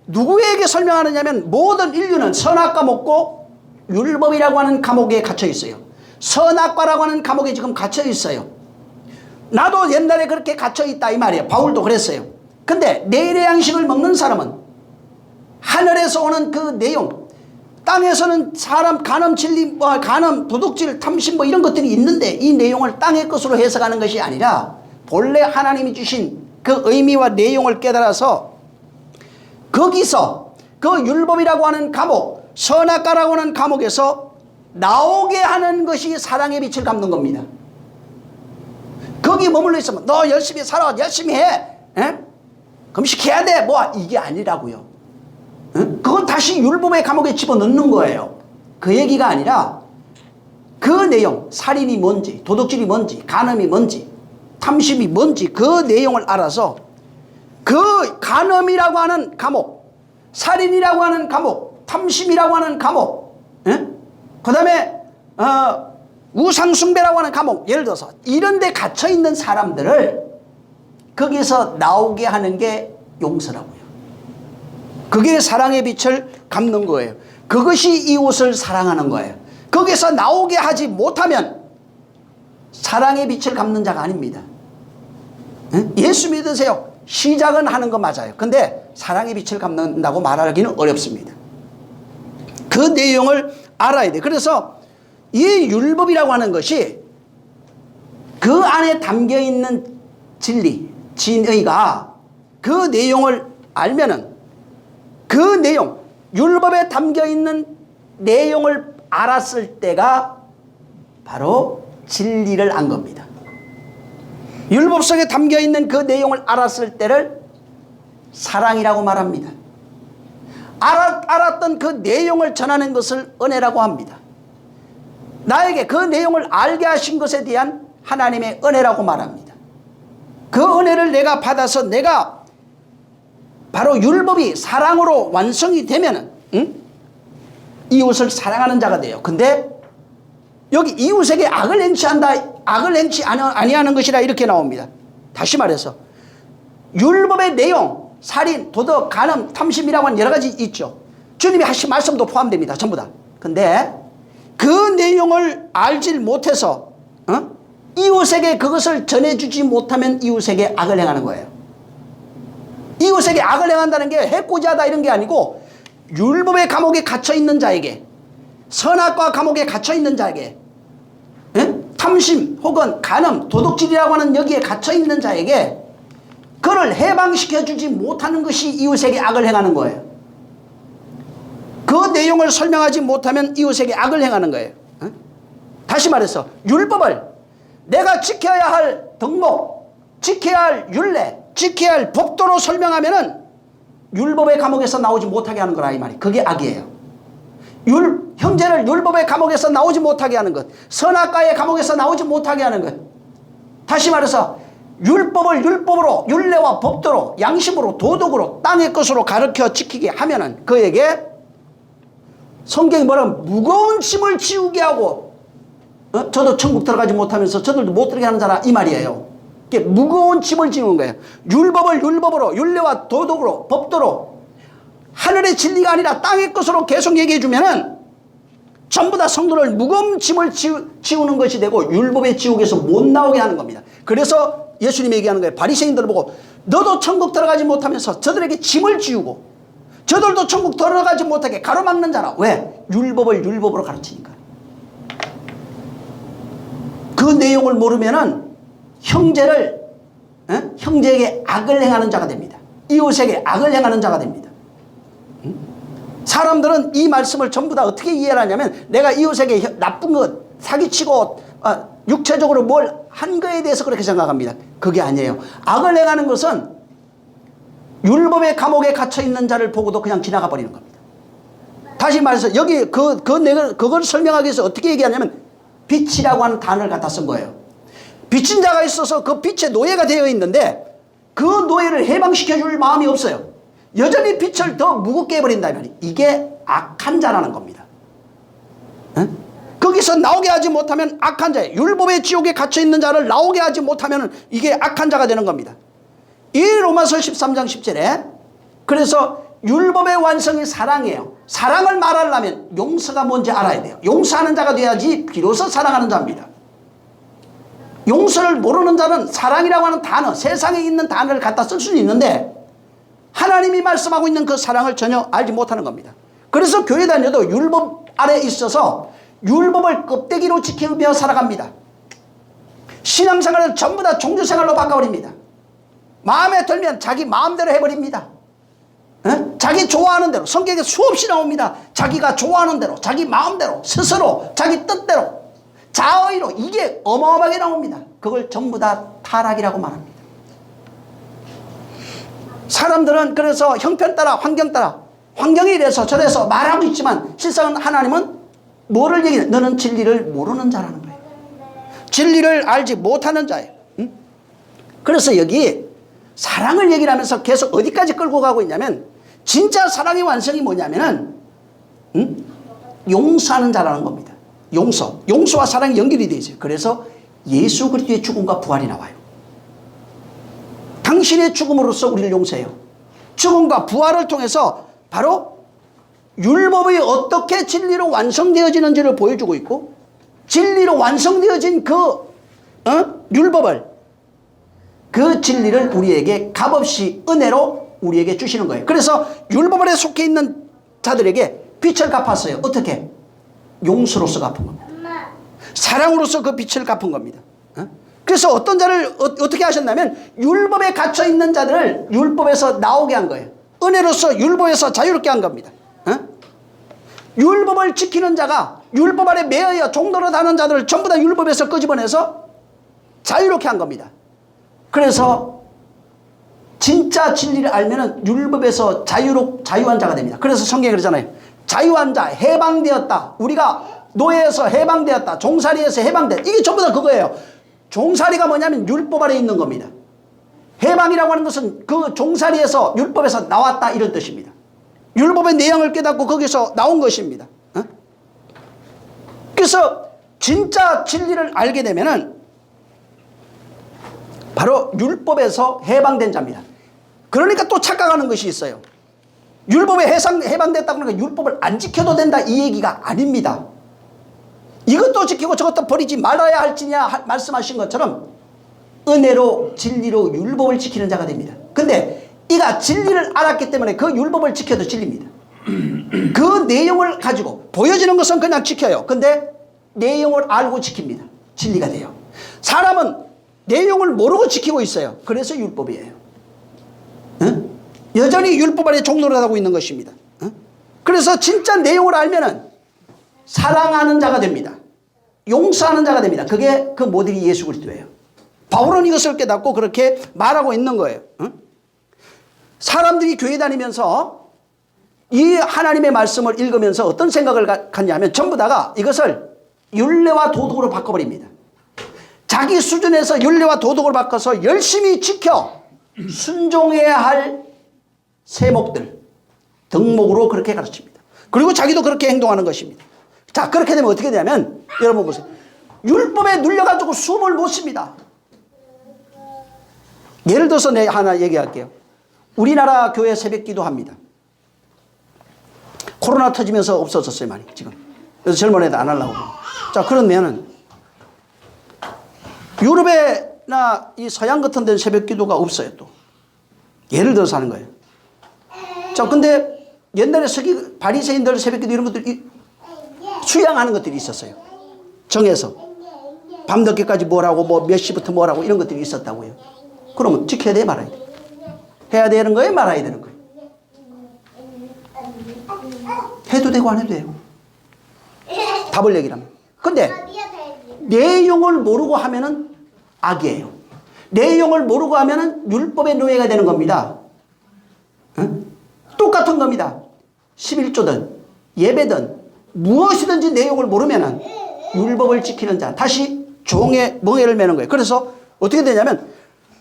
누구에게 설명하느냐면 모든 인류는 선악과 먹고 율법이라고 하는 감옥에 갇혀 있어요. 선악과라고 하는 감옥에 지금 갇혀 있어요. 나도 옛날에 그렇게 갇혀 있다 이 말이에요. 바울도 그랬어요. 근데 내일의 양식을 먹는 사람은 하늘에서 오는 그 내용, 땅에서는 사람 간음, 진리, 간음, 도둑질, 탐심 이런 것들이 있는데 이 내용을 땅의 것으로 해석하는 것이 아니라 본래 하나님이 주신 그 의미와 내용을 깨달아서 거기서 그 율법이라고 하는 감옥, 선악과라고 하는 감옥에서 나오게 하는 것이 사랑의 빛을 갚는 겁니다. 거기 머물러 있으면 너 열심히 살아, 열심히 해, 에? 금식해야 돼, 이게 아니라고요. 에? 그건 다시 율법의 감옥에 집어넣는 거예요. 그 얘기가 아니라 그 내용, 살인이 뭔지, 도둑질이 뭔지, 간음이 뭔지, 탐심이 뭔지 그 내용을 알아서 그 간음이라고 하는 감옥, 살인이라고 하는 감옥, 탐심이라고 하는 감옥, 그 다음에 우상숭배라고 하는 감옥, 예를 들어서 이런 데 갇혀있는 사람들을 거기서 나오게 하는 게 용서라고요. 그게 사랑의 빛을 갚는 거예요. 그것이 이웃을 사랑하는 거예요. 거기서 나오게 하지 못하면 사랑의 빛을 갚는 자가 아닙니다. 예수 믿으세요. 시작은 하는 거 맞아요. 근데 사랑의 빛을 갚는다고 말하기는 어렵습니다. 그 내용을 알아야 돼. 그래서 이 율법이라고 하는 것이 그 안에 담겨 있는 진리, 진의가 그 내용을 알면은 그 내용, 율법에 담겨 있는 내용을 알았을 때가 바로 진리를 안 겁니다. 율법 속에 담겨 있는 그 내용을 알았을 때를 사랑이라고 말합니다. 알았던 그 내용을 전하는 것을 은혜라고 합니다. 나에게 그 내용을 알게 하신 것에 대한 하나님의 은혜라고 말합니다. 그 은혜를 내가 받아서 내가 바로 율법이 사랑으로 완성이 되면은 이웃을 사랑하는 자가 돼요. 근데 여기 이웃에게 악을 행치 아니하는 것이라 이렇게 나옵니다. 다시 말해서 율법의 내용, 살인, 도덕, 간음, 탐심이라고 하는 여러 가지 있죠. 주님이 하신 말씀도 포함됩니다. 전부 다. 근데 그 내용을 알질 못해서 이웃에게 그것을 전해주지 못하면 이웃에게 악을 행하는 거예요. 이웃에게 악을 행한다는 게 해코지하다 이런 게 아니고 율법의 감옥에 갇혀있는 자에게, 선악과 감옥에 갇혀있는 자에게, 탐심 혹은 간음, 도둑질이라고 하는 여기에 갇혀있는 자에게 그를 해방시켜주지 못하는 것이 이웃에게 악을 행하는 거예요. 그 내용을 설명하지 못하면 이웃에게 악을 행하는 거예요. 다시 말해서 율법을 내가 지켜야 할 덕목, 지켜야 할 율례, 지켜야 할 법도로 설명하면은 율법의 감옥에서 나오지 못하게 하는 거라 이 말이. 그게 악이에요. 형제를 율법의 감옥에서 나오지 못하게 하는 것, 선악과의 감옥에서 나오지 못하게 하는 것. 다시 말해서 율법을 율법으로, 율례와 법도로, 양심으로, 도덕으로, 땅의 것으로 가르쳐 지키게 하면은 그에게 성경이 뭐라면 무거운 짐을 지우게 하고, 저도 천국 들어가지 못하면서 저들도 못 들어가게 하는 자라 이 말이에요. 이게 무거운 짐을 지우는 거예요. 율법을 율법으로, 율례와 도덕으로, 법도로, 하늘의 진리가 아니라 땅의 것으로 계속 얘기해 주면은 전부 다 성도를 무거운 짐을 지우는 것이 되고 율법의 지옥에서 못 나오게 하는 겁니다. 그래서 예수님이 얘기하는 거예요. 바리새인들을 보고 너도 천국 들어가지 못하면서 저들에게 짐을 지우고 저들도 천국 들어가지 못하게 가로막는 자라. 왜? 율법을 율법으로 가르치니까. 그 내용을 모르면은 형제에게 악을 행하는 자가 됩니다. 이웃에게 악을 행하는 자가 됩니다. 사람들은 이 말씀을 전부 다 어떻게 이해를 하냐면 내가 이웃에게 나쁜 것, 사기치고 육체적으로 뭘 한 거에 대해서 그렇게 생각합니다. 그게 아니에요. 악을 행하는 것은 율법의 감옥에 갇혀있는 자를 보고도 그냥 지나가 버리는 겁니다. 다시 말해서 여기 그걸 설명하기 위해서 어떻게 얘기하냐면 빛이라고 하는 단어를 갖다 쓴 거예요. 빚진 자가 있어서 그 빚의 노예가 되어 있는데 그 노예를 해방시켜 줄 마음이 없어요. 여전히 빚을 더 무겁게 해버린다 이 말이에요. 이게 악한 자라는 겁니다. 에? 거기서 나오게 하지 못하면 악한 자예요. 율법의 지옥에 갇혀 있는 자를 나오게 하지 못하면 이게 악한 자가 되는 겁니다. 이 로마서 13장 10절에 그래서 율법의 완성이 사랑이에요. 사랑을 말하려면 용서가 뭔지 알아야 돼요. 용서하는 자가 돼야지 비로소 사랑하는 자입니다. 용서를 모르는 자는 사랑이라고 하는 단어, 세상에 있는 단어를 갖다 쓸 수는 있는데 하나님이 말씀하고 있는 그 사랑을 전혀 알지 못하는 겁니다. 그래서 교회 다녀도 율법 아래 있어서 율법을 껍데기로 지키며 살아갑니다. 신앙생활을 전부 다 종교생활로 바꿔버립니다. 마음에 들면 자기 마음대로 해버립니다. 자기 좋아하는 대로, 성경에 수없이 나옵니다. 자기가 좋아하는 대로, 자기 마음대로, 스스로, 자기 뜻대로, 자의로, 이게 어마어마하게 나옵니다. 그걸 전부 다 타락이라고 말합니다. 사람들은 그래서 형편 따라, 환경 따라, 환경이 이래서 저래서 말하고 있지만 실상은 하나님은 뭐를 얘기해? 너는 진리를 모르는 자라는 거예요. 진리를 알지 못하는 자예요. 그래서 여기 사랑을 얘기를 하면서 계속 어디까지 끌고 가고 있냐면 진짜 사랑의 완성이 뭐냐면은 용서하는 자라는 겁니다. 용서와 사랑이 연결이 되어 있어요. 그래서 예수 그리스도의 죽음과 부활이 나와요. 당신의 죽음으로써 우리를 용서해요. 죽음과 부활을 통해서 바로 율법이 어떻게 진리로 완성되어지는지를 보여주고 있고 진리로 완성되어진 그 율법을 그 진리를 우리에게 값없이 은혜로 우리에게 주시는 거예요. 그래서 율법 아래 속해 있는 자들에게 빚을 갚았어요. 어떻게? 용서로서 갚은 겁니다. 사랑으로서 그 빚을 갚은 겁니다. 그래서 어떤 자를 어떻게 하셨냐면 율법에 갇혀 있는 자들을 율법에서 나오게 한 거예요. 은혜로서 율법에서 자유롭게 한 겁니다. 율법을 지키는 자가 율법 아래 매여 종로로 다는 자들을 전부 다 율법에서 끄집어내서 자유롭게 한 겁니다. 그래서 진짜 진리를 알면은 율법에서 자유한 자가 됩니다. 그래서 성경에 그러잖아요. 자유한 자, 해방되었다. 우리가 노예에서 해방되었다. 종살이에서 해방되었다. 이게 전부 다 그거예요. 종살이가 뭐냐면 율법 아래 있는 겁니다. 해방이라고 하는 것은 그 종살이에서 율법에서 나왔다 이런 뜻입니다. 율법의 내용을 깨닫고 거기서 나온 것입니다. 그래서 진짜 진리를 알게 되면은 바로 율법에서 해방된 자입니다. 그러니까 또 착각하는 것이 있어요. 율법에 해방됐다고 하니까 율법을 안 지켜도 된다 이 얘기가 아닙니다. 이것도 지키고 저것도 버리지 말아야 할지냐 말씀하신 것처럼 은혜로 진리로 율법을 지키는 자가 됩니다. 근데 이가 진리를 알았기 때문에 그 율법을 지켜도 진리입니다. 그 내용을 가지고 보여지는 것은 그냥 지켜요. 근데 내용을 알고 지킵니다. 진리가 돼요. 사람은 내용을 모르고 지키고 있어요. 그래서 율법이에요. 여전히 율법 아래 종노릇하고 있는 것입니다. 그래서 진짜 내용을 알면은 사랑하는 자가 됩니다. 용서하는 자가 됩니다. 그게 그 모델이 예수 그리스도예요. 바울은 이것을 깨닫고 그렇게 말하고 있는 거예요. 사람들이 교회 다니면서 이 하나님의 말씀을 읽으면서 어떤 생각을 갖냐면 전부 다가 이것을 율례와 도덕으로 바꿔버립니다. 자기 수준에서 율례와 도덕을 바꿔서 열심히 지켜 순종해야 할 세목들 덕목으로 그렇게 가르칩니다. 그리고 자기도 그렇게 행동하는 것입니다. 자, 그렇게 되면 어떻게 되냐면 여러분 보세요. 율법에 눌려가지고 숨을 못 쉽니다. 예를 들어서 내가 하나 얘기할게요. 우리나라 교회 새벽 기도합니다. 코로나 터지면서 없어졌어요 많이 지금. 그래서 젊은 애들 안 하려고. 자, 그러면은 유럽이나 이 서양 같은 데는 새벽 기도가 없어요 또. 예를 들어서 하는 거예요. 자, 근데 옛날에 바리새인들 새벽 기도 이런 것들이 수양하는 것들이 있었어요. 정해서 밤늦게까지 뭐라고 뭐 몇 시부터 뭐라고 이런 것들이 있었다고요. 그러면 지켜야 돼 말아야 돼? 해야 되는 거예요 말아야 되는 거예요? 해도 되고 안 해도 돼요. 답을 얘기하면. 근데 내용을 모르고 하면은 악이에요. 내용을 모르고 하면은 율법의 노예가 되는 겁니다. 똑같은 겁니다. 11조든 예배든 무엇이든지 내용을 모르면은 율법을 지키는 자, 다시 종의 멍에를 매는 거예요. 그래서 어떻게 되냐면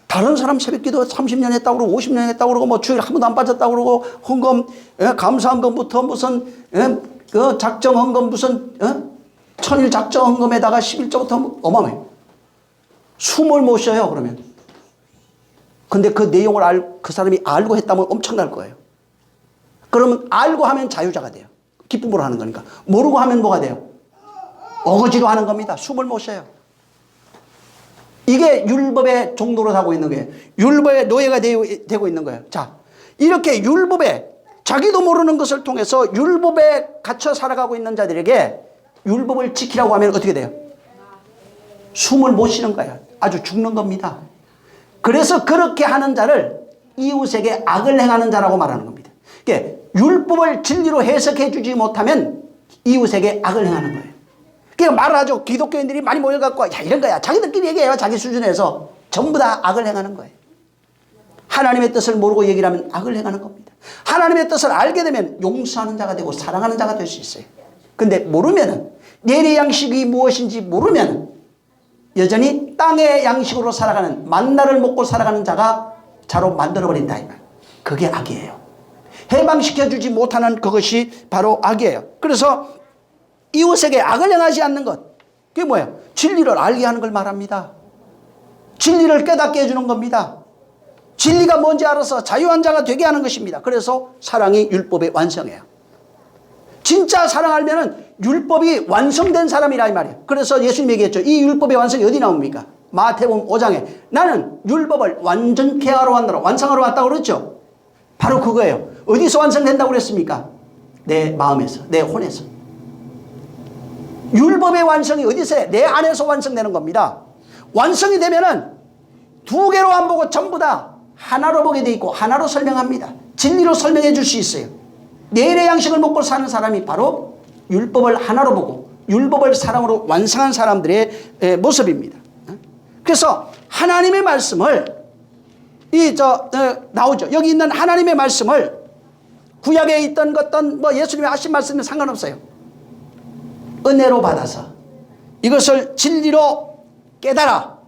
다른 사람 새벽기도 30년 했다고 그러고 50년 했다고 그러고 뭐 주일 한 번도 안 빠졌다고 그러고 헌금, 감사헌금부터 무슨 그 작정 헌금 무슨 천일 작정 헌금에다가 11조부터 어마어마해요. 숨을 못 쉬어요. 그러면. 근데 그 내용을 그 사람이 알고 했다면 엄청날 거예요. 그러면 알고 하면 자유자가 돼요. 기쁨으로 하는 거니까. 모르고 하면 뭐가 돼요? 어거지로 하는 겁니다. 숨을 못 쉬어요. 이게 율법의 종노릇 하고 있는 거예요. 율법의 노예가 되고 있는 거예요. 자, 이렇게 율법에 자기도 모르는 것을 통해서 율법에 갇혀 살아가고 있는 자들에게 율법을 지키라고 하면 어떻게 돼요? 숨을 못 쉬는 거예요. 아주 죽는 겁니다. 그래서 그렇게 하는 자를 이웃에게 악을 행하는 자라고 말하는 겁니다. 그러니까 율법을 진리로 해석해 주지 못하면 이웃에게 악을 행하는 거예요. 그러니까 말하죠. 기독교인들이 많이 모여갖고 야 이런 거야. 자기들끼리 얘기해요. 자기 수준에서 전부 다 악을 행하는 거예요. 하나님의 뜻을 모르고 얘기를 하면 악을 행하는 겁니다. 하나님의 뜻을 알게 되면 용서하는 자가 되고 사랑하는 자가 될 수 있어요. 근데 모르면은 내일의 양식이 무엇인지 모르면 여전히 땅의 양식으로 살아가는 만나를 먹고 살아가는 자로 만들어버린다 이 말. 그게 악이에요. 해방시켜주지 못하는 그것이 바로 악이에요. 그래서 이웃에게 악을 행하지 않는 것, 그게 뭐예요? 진리를 알게 하는 걸 말합니다. 진리를 깨닫게 해주는 겁니다. 진리가 뭔지 알아서 자유한 자가 되게 하는 것입니다. 그래서 사랑이 율법의 완성이에요. 진짜 사랑 알면은 율법이 완성된 사람이라 이 말이에요. 그래서 예수님 얘기했죠. 이 율법의 완성이 어디 나옵니까? 마태복음 5장에 나는 율법을 완전케 하러 왔노라. 완성하러 왔다고 그랬죠. 바로 그거예요. 어디서 완성된다고 그랬습니까? 내 마음에서, 내 혼에서. 율법의 완성이 어디서 해? 내 안에서 완성되는 겁니다. 완성이 되면은 두 개로 안 보고 전부 다 하나로 보게 돼 있고 하나로 설명합니다. 진리로 설명해 줄 수 있어요. 내일의 양식을 먹고 사는 사람이 바로 율법을 하나로 보고 율법을 사랑으로 완성한 사람들의 모습입니다. 그래서 하나님의 말씀을 나오죠. 여기 있는 하나님의 말씀을 구약에 있던 것던 뭐 예수님이 하신 말씀은 상관없어요. 은혜로 받아서 이것을 진리로 깨달아.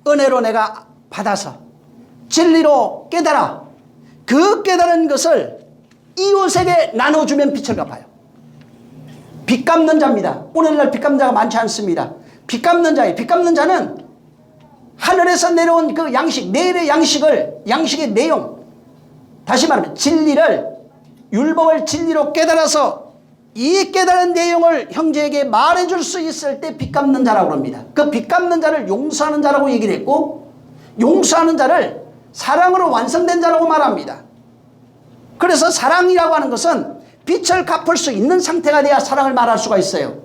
은혜로 내가 받아서 진리로 깨달아. 그 깨달은 것을 이웃에게 나눠주면 빛을 갚아요. 빚 갚는 자입니다. 오늘날 빚 갚는 자가 많지 않습니다. 빚 갚는 자예요. 빚 갚는 자는 하늘에서 내려온 그 양식, 내일의 양식의 내용, 다시 말하면 진리를, 율법을 진리로 깨달아서 이 깨달은 내용을 형제에게 말해줄 수 있을 때 빚 갚는 자라고 합니다. 그 빚 갚는 자를 용서하는 자라고 얘기를 했고, 용서하는 자를 사랑으로 완성된 자라고 말합니다. 그래서 사랑이라고 하는 것은 빛을 갚을 수 있는 상태가 돼야 사랑을 말할 수가 있어요.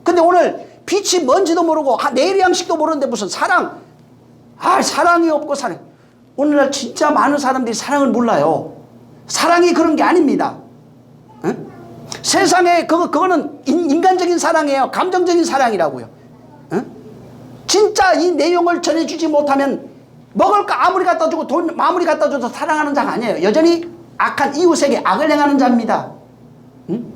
근데 오늘 빛이 뭔지도 모르고 내일의 양식도 모르는데 무슨 사랑, 사랑이 없고 사랑. 오늘날 진짜 많은 사람들이 사랑을 몰라요. 사랑이 그런 게 아닙니다. 응? 세상에 그거는 인간적인 사랑이에요. 감정적인 사랑이라고요. 응? 진짜 이 내용을 전해주지 못하면 먹을 거 아무리 갖다 주고 돈 아무리 갖다 줘도 사랑하는 자가 아니에요. 여전히 악한 이웃에게 악을 행하는 자입니다. 응?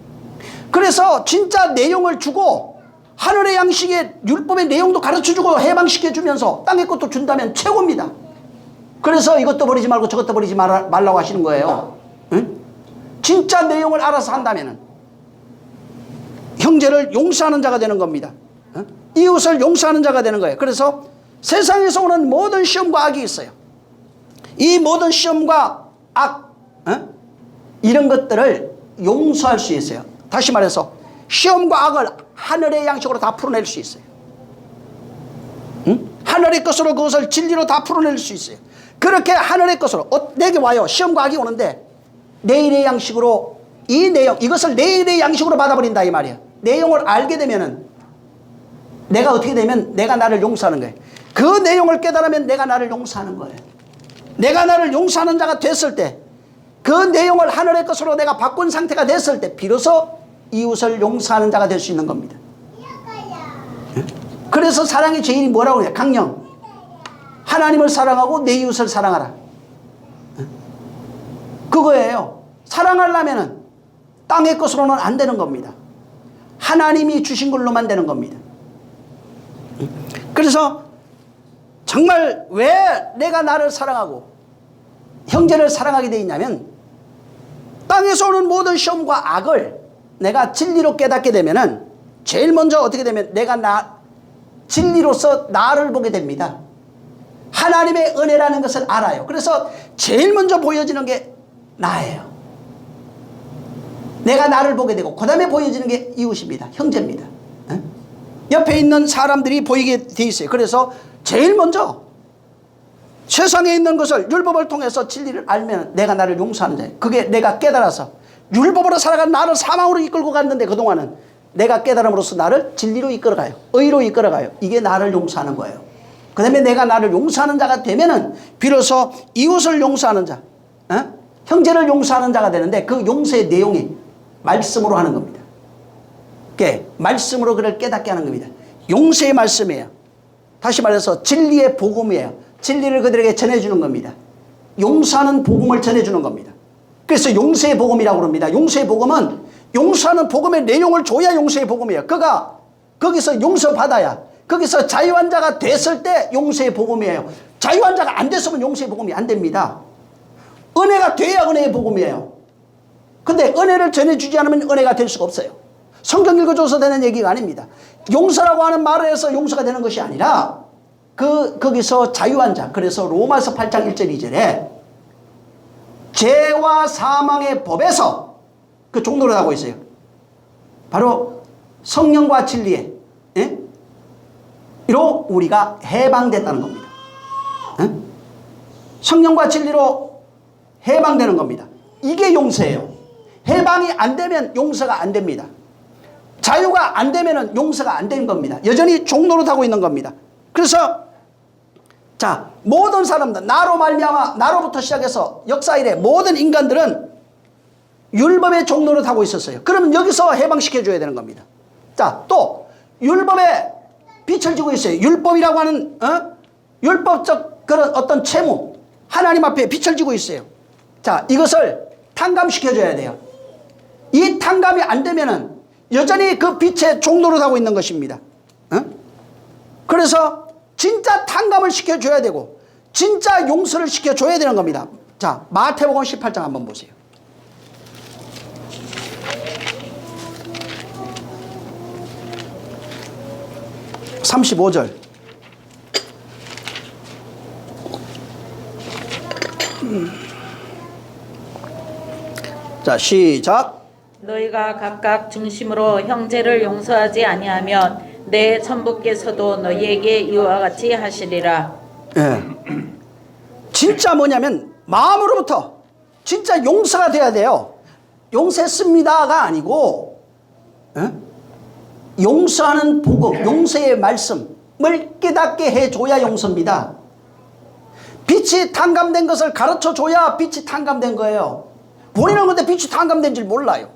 그래서 진짜 내용을 주고 하늘의 양식의 율법의 내용도 가르쳐주고 해방시켜주면서 땅의 것도 준다면 최고입니다. 그래서 이것도 버리지 말고 저것도 버리지 말라고 하시는 거예요. 응? 진짜 내용을 알아서 한다면 형제를 용서하는 자가 되는 겁니다. 응? 이웃을 용서하는 자가 되는 거예요. 그래서 세상에서 오는 모든 시험과 악이 있어요. 이 모든 시험과 악, 이런 것들을 용서할 수 있어요. 다시 말해서 시험과 악을 하늘의 양식으로 다 풀어낼 수 있어요. 응? 하늘의 것으로 그것을 진리로 다 풀어낼 수 있어요. 그렇게 하늘의 것으로 내게 와요. 시험과 악이 오는데 내일의 양식으로 이 내용, 이것을 내일의 양식으로 받아버린다 이 말이에요. 내용을 알게 되면은 내가 어떻게 되면 내가 나를 용서하는 거예요. 그 내용을 깨달으면 내가 나를 용서하는 거예요. 내가 나를 용서하는 자가 됐을 때, 그 내용을 하늘의 것으로 내가 바꾼 상태가 됐을 때 비로소 이웃을 용서하는 자가 될 수 있는 겁니다. 그래서 사랑의 제일이 뭐라고 해요? 강령. 하나님을 사랑하고 내 이웃을 사랑하라. 그거예요. 사랑하려면은 땅의 것으로는 안 되는 겁니다. 하나님이 주신 걸로만 되는 겁니다. 그래서 정말 왜 내가 나를 사랑하고 형제를 사랑하게 돼 있냐면, 땅에서 오는 모든 시험과 악을 내가 진리로 깨닫게 되면은 제일 먼저 어떻게 되면 내가 진리로서 나를 보게 됩니다. 하나님의 은혜라는 것을 알아요. 그래서 제일 먼저 보여지는 게 나예요. 내가 나를 보게 되고 그 다음에 보여지는 게 이웃입니다. 형제입니다. 옆에 있는 사람들이 보이게 돼 있어요. 그래서 제일 먼저 세상에 있는 것을 율법을 통해서 진리를 알면 내가 나를 용서하는 자예요. 그게 내가 깨달아서 율법으로 살아간 나를 사망으로 이끌고 갔는데 그동안은 내가 깨달음으로써 나를 진리로 이끌어가요. 의로 이끌어가요. 이게 나를 용서하는 거예요. 그 다음에 내가 나를 용서하는 자가 되면은 비로소 이웃을 용서하는 자, 형제를 용서하는 자가 되는데, 그 용서의 내용이 말씀으로 하는 겁니다. 말씀으로 그를 깨닫게 하는 겁니다. 용서의 말씀이에요. 다시 말해서 진리의 복음이에요. 진리를 그들에게 전해주는 겁니다. 용서하는 복음을 전해주는 겁니다. 그래서 용서의 복음이라고 합니다. 용서의 복음은 용서하는 복음의 내용을 줘야 용서의 복음이에요. 그가 거기서 용서받아야, 거기서 자유한 자가 됐을 때 용서의 복음이에요. 자유한 자가 안 됐으면 용서의 복음이 안 됩니다. 은혜가 돼야 은혜의 복음이에요. 근데 은혜를 전해주지 않으면 은혜가 될 수가 없어요. 성경 읽어줘서 되는 얘기가 아닙니다. 용서라고 하는 말을 해서 용서가 되는 것이 아니라 거기서 자유한 자, 그래서 로마서 8장 1절 2절에 죄와 사망의 법에서 그 종로를 하고 있어요. 바로 성령과 진리에 이로 우리가 해방됐다는 겁니다. 성령과 진리로 해방되는 겁니다. 이게 용서예요. 해방이 안 되면 용서가 안 됩니다. 자유가 안 되면 용서가 안 되는 겁니다. 여전히 종노릇하고 있는 겁니다. 그래서 자, 모든 사람들, 나로 말미암아, 나로부터 시작해서 역사 이래 모든 인간들은 율법의 종노릇하고 있었어요. 그러면 여기서 해방시켜줘야 되는 겁니다. 자, 또 율법에 빛을 지고 있어요. 율법이라고 하는 율법적 그런 어떤 채무, 하나님 앞에 빛을 지고 있어요. 자, 이것을 탕감시켜줘야 돼요. 이 탕감이 안 되면은 여전히 그 빛에 종노릇하고 있는 것입니다. 그래서 진짜 탕감을 시켜줘야 되고 진짜 용서를 시켜줘야 되는 겁니다. 자, 마태복음 18장 한번 보세요. (35절) 자, 시작. 너희가 각각 중심으로 형제를 용서하지 아니하면 내 천부께서도 너희에게 이와 같이 하시리라. 예. 진짜 뭐냐면 마음으로부터 진짜 용서가 돼야 돼요. 용서했습니다가 아니고 용서하는 복음, 용서의 말씀을 깨닫게 해줘야 용서입니다. 빛이 탕감된 것을 가르쳐줘야 빛이 탕감된 거예요. 본인은 근데 빛이 탕감된 줄 몰라요.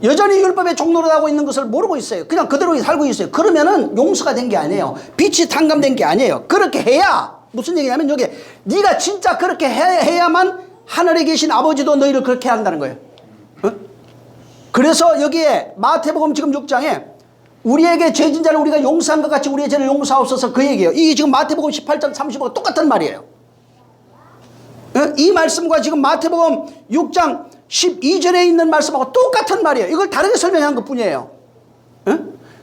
여전히 율법의 종노릇하고 있는 것을 모르고 있어요. 그냥 그대로 살고 있어요. 그러면은 용서가 된 게 아니에요. 빛이 탕감된 게 아니에요. 그렇게 해야, 무슨 얘기냐면 여기 네가 진짜 그렇게 해야만 하늘에 계신 아버지도 너희를 그렇게 한다는 거예요. 그래서 여기에 마태복음 지금 6장에 우리에게 죄진 자를 우리가 용서한 것 같이 우리의 죄를 용서하옵소서, 그 얘기예요. 이게 지금 마태복음 18장 35가 똑같은 말이에요. 이 말씀과 지금 마태복음 6장 12절에 있는 말씀하고 똑같은 말이에요. 이걸 다르게 설명한 것 뿐이에요.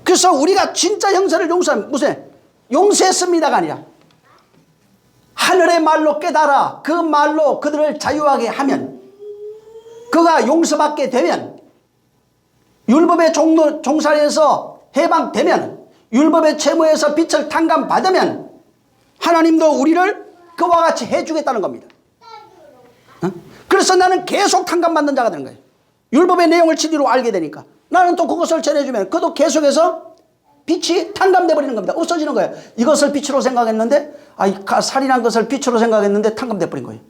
그래서 우리가 진짜 형제를 용서하면 무슨 용서했습니다가 아니라 하늘의 말로 깨달아 그 말로 그들을 자유하게 하면, 그가 용서받게 되면, 율법의 종살에서 해방되면, 율법의 채무에서 빛을 탕감받으면 하나님도 우리를 그와 같이 해주겠다는 겁니다. 그래서 나는 계속 탕감받는 자가 되는 거예요. 율법의 내용을 진리로 알게 되니까 나는 또 그것을 전해주면 그도 계속해서 빛이 탕감돼 버리는 겁니다. 없어지는 거예요. 이것을 빛으로 생각했는데, 살인한 것을 빛으로 생각했는데 탕감돼 버린 거예요.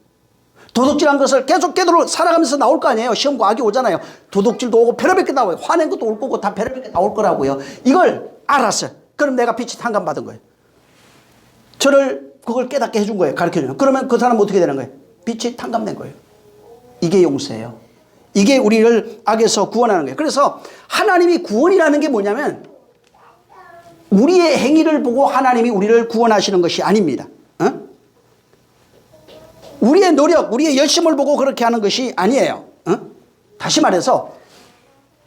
도둑질한 것을 계속 깨달아 살아가면서 나올 거 아니에요. 시험과 악이 오잖아요. 도둑질도 오고 별의별 게 나와요. 화낸 것도 올 거고 다 별의별 게 나올 거라고요. 이걸 알았어요. 그럼 내가 빛이 탕감받은 거예요. 저를 그걸 깨닫게 해준 거예요. 가르쳐주는. 그러면 그 사람은 어떻게 되는 거예요? 빛이 탕감된 거예요. 이게 용서예요. 이게 우리를 악에서 구원하는 거예요. 그래서 하나님이 구원이라는 게 뭐냐면 우리의 행위를 보고 하나님이 우리를 구원하시는 것이 아닙니다. 어? 우리의 노력, 우리의 열심을 보고 그렇게 하는 것이 아니에요. 어? 다시 말해서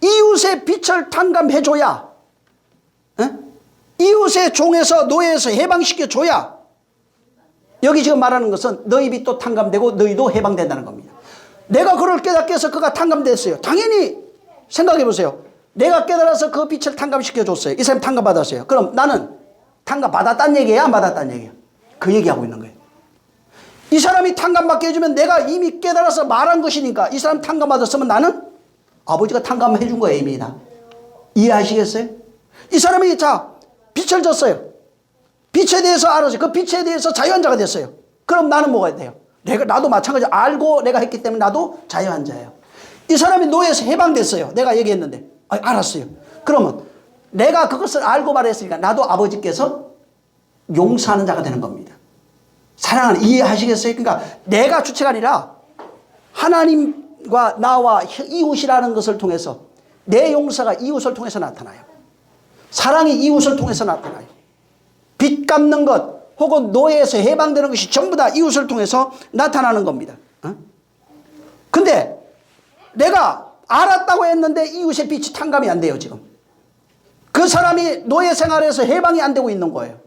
이웃의 빛을 탕감해줘야, 어? 이웃의 종에서 노예에서 해방시켜줘야, 여기 지금 말하는 것은 너희 빛도 탕감되고 너희도 해방된다는 겁니다. 내가 그걸 깨닫게 해서 그가 탕감됐어요. 당연히 생각해 보세요. 내가 깨달아서 그 빛을 탕감시켜줬어요. 이 사람이 탕감받았어요. 그럼 나는 탕감받았다는 얘기야, 안 받았다는 얘기야? 그 얘기하고 있는 거예요. 이 사람이 탕감받게 해주면 내가 이미 깨달아서 말한 것이니까 이 사람 탕감받았으면 나는 아버지가 탕감해 준 거예요, 이미 다. 이해하시겠어요? 이 사람이 자, 빛을 줬어요. 빛에 대해서 알았어요. 그 빛에 대해서 자유한자가 됐어요. 그럼 나는 뭐가 돼요? 나도 마찬가지로 알고 내가 했기 때문에 나도 자유한자예요. 이 사람이 노예에서 해방됐어요. 내가 얘기했는데. 알았어요. 그러면 내가 그것을 알고 말했으니까 나도 아버지께서 용서하는 자가 되는 겁니다. 사랑하는, 이해하시겠어요? 그러니까 내가 주체가 아니라 하나님과 나와 이웃이라는 것을 통해서 내 용서가 이웃을 통해서 나타나요. 사랑이 이웃을 통해서 나타나요. 빚 갚는 것 혹은 노예에서 해방되는 것이 전부 다 이웃을 통해서 나타나는 겁니다. 근데 내가 알았다고 했는데 이웃의 빛이 탕감이 안 돼요, 지금. 그 사람이 노예 생활에서 해방이 안 되고 있는 거예요.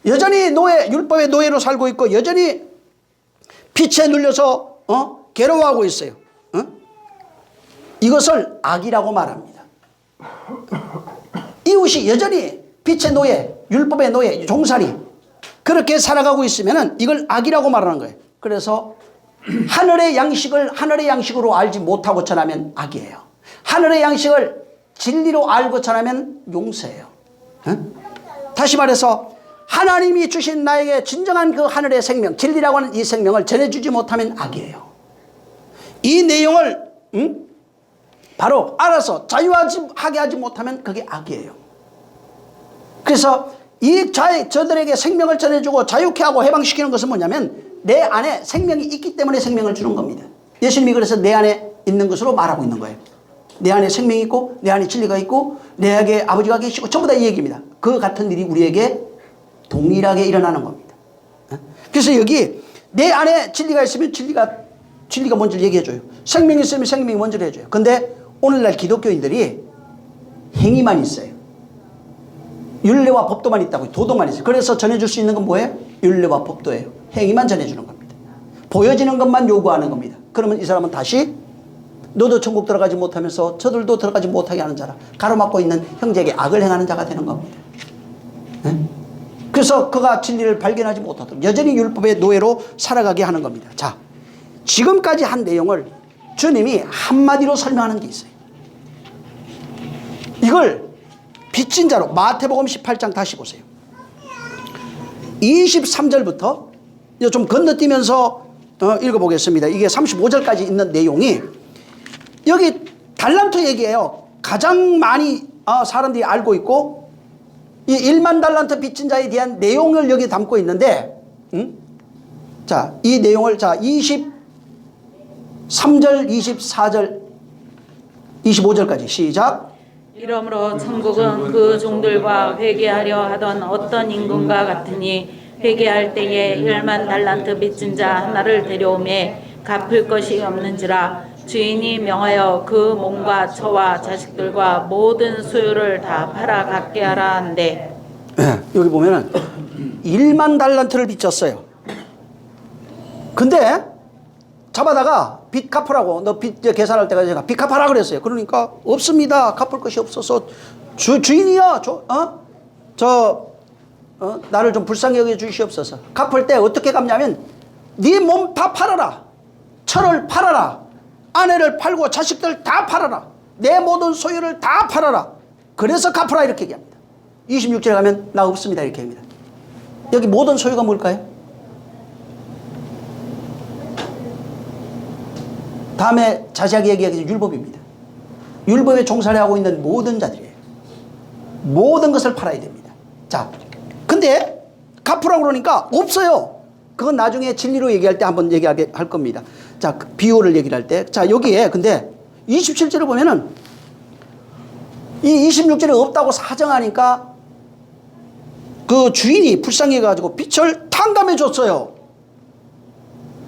여전히 율법의 노예로 살고 있고 여전히 빛에 눌려서 괴로워하고 있어요. 이것을 악이라고 말합니다. 이웃이 여전히 빛의 노예, 율법의 노예, 종살이 그렇게 살아가고 있으면 이걸 악이라고 말하는 거예요. 그래서 하늘의 양식을 하늘의 양식으로 알지 못하고 전하면 악이에요. 하늘의 양식을 진리로 알고 전하면 용서예요. 다시 말해서 하나님이 주신 나에게 진정한 그 하늘의 생명, 진리라고 하는 이 생명을 전해주지 못하면 악이에요. 이 내용을 바로 알아서 자유하게 하지 못하면 그게 악이에요. 그래서 저들에게 생명을 전해주고 자유케 하고 해방시키는 것은 뭐냐면 내 안에 생명이 있기 때문에 생명을 주는 겁니다. 예수님이 그래서 내 안에 있는 것으로 말하고 있는 거예요. 내 안에 생명이 있고 내 안에 진리가 있고 내에게 아버지가 계시고 전부 다 이 얘기입니다. 그 같은 일이 우리에게 동일하게 일어나는 겁니다. 그래서 여기 내 안에 진리가 있으면 진리가 뭔지를 얘기해줘요. 생명이 있으면 생명이 뭔지를 해줘요. 근데 오늘날 기독교인들이 행위만 있어요. 율례와 법도만 있다고, 도덕만 있어요. 그래서 전해줄 수 있는 건 뭐예요? 율례와 법도예요. 행위만 전해주는 겁니다. 보여지는 것만 요구하는 겁니다. 그러면 이 사람은 다시 너도 천국 들어가지 못하면서 저들도 들어가지 못하게 하는 자라, 가로막고 있는 형제에게 악을 행하는 자가 되는 겁니다. 네? 그래서 그가 진리를 발견하지 못하도록 여전히 율법의 노예로 살아가게 하는 겁니다. 자, 지금까지 한 내용을 주님이 한마디로 설명하는 게 있어요. 이걸 빚진 자로, 마태복음 18장 다시 보세요. 23절부터 좀 건너뛰면서 읽어보겠습니다. 이게 35절까지 있는 내용이 여기 달란트 얘기예요. 가장 많이 사람들이 알고 있고 이 1만 달란트 빚진 자에 대한 내용을 여기 담고 있는데 자, 이 내용을 23절, 24절, 25절까지 시작. 이러므로 천국은 그 종들과 회개하려 하던 어떤 임금과 같으니 회개할 때에 1만 달란트 빚진 자 하나를 데려오매 갚을 것이 없는지라 주인이 명하여 그 몸과 처와 자식들과 모든 소유를 다 팔아 갖게 하라 한대. 네, 여기 보면은 1만 달란트를 빚졌어요. 근데 잡아다가 빚 갚으라고, 너 빚 계산할 때까지 제가 빚 갚아라 그랬어요. 그러니까 없습니다. 갚을 것이 없어서 주인이요, 나를 좀 불쌍히 여겨 주시옵소서. 갚을 때 어떻게 갚냐면 네 몸 다 팔아라, 철을 팔아라, 아내를 팔고 자식들 다 팔아라, 내 모든 소유를 다 팔아라, 그래서 갚으라 이렇게 얘기합니다. 26절에 가면 나 없습니다 이렇게 합니다. 여기 모든 소유가 뭘까요? 다음에 자세하게 얘기하겠지만 율법입니다. 율법에 종살이하고 있는 모든 자들이에요. 모든 것을 팔아야 됩니다. 자, 근데 갚으라고 그러니까 없어요. 그건 나중에 진리로 얘기할 때 한번 얘기하게 할 겁니다. 자, 그 비유를 얘기를 할 때. 자, 여기에 근데 27절을 보면은 이 26절에 없다고 사정하니까 그 주인이 불쌍해가지고 빚을 탕감해 줬어요.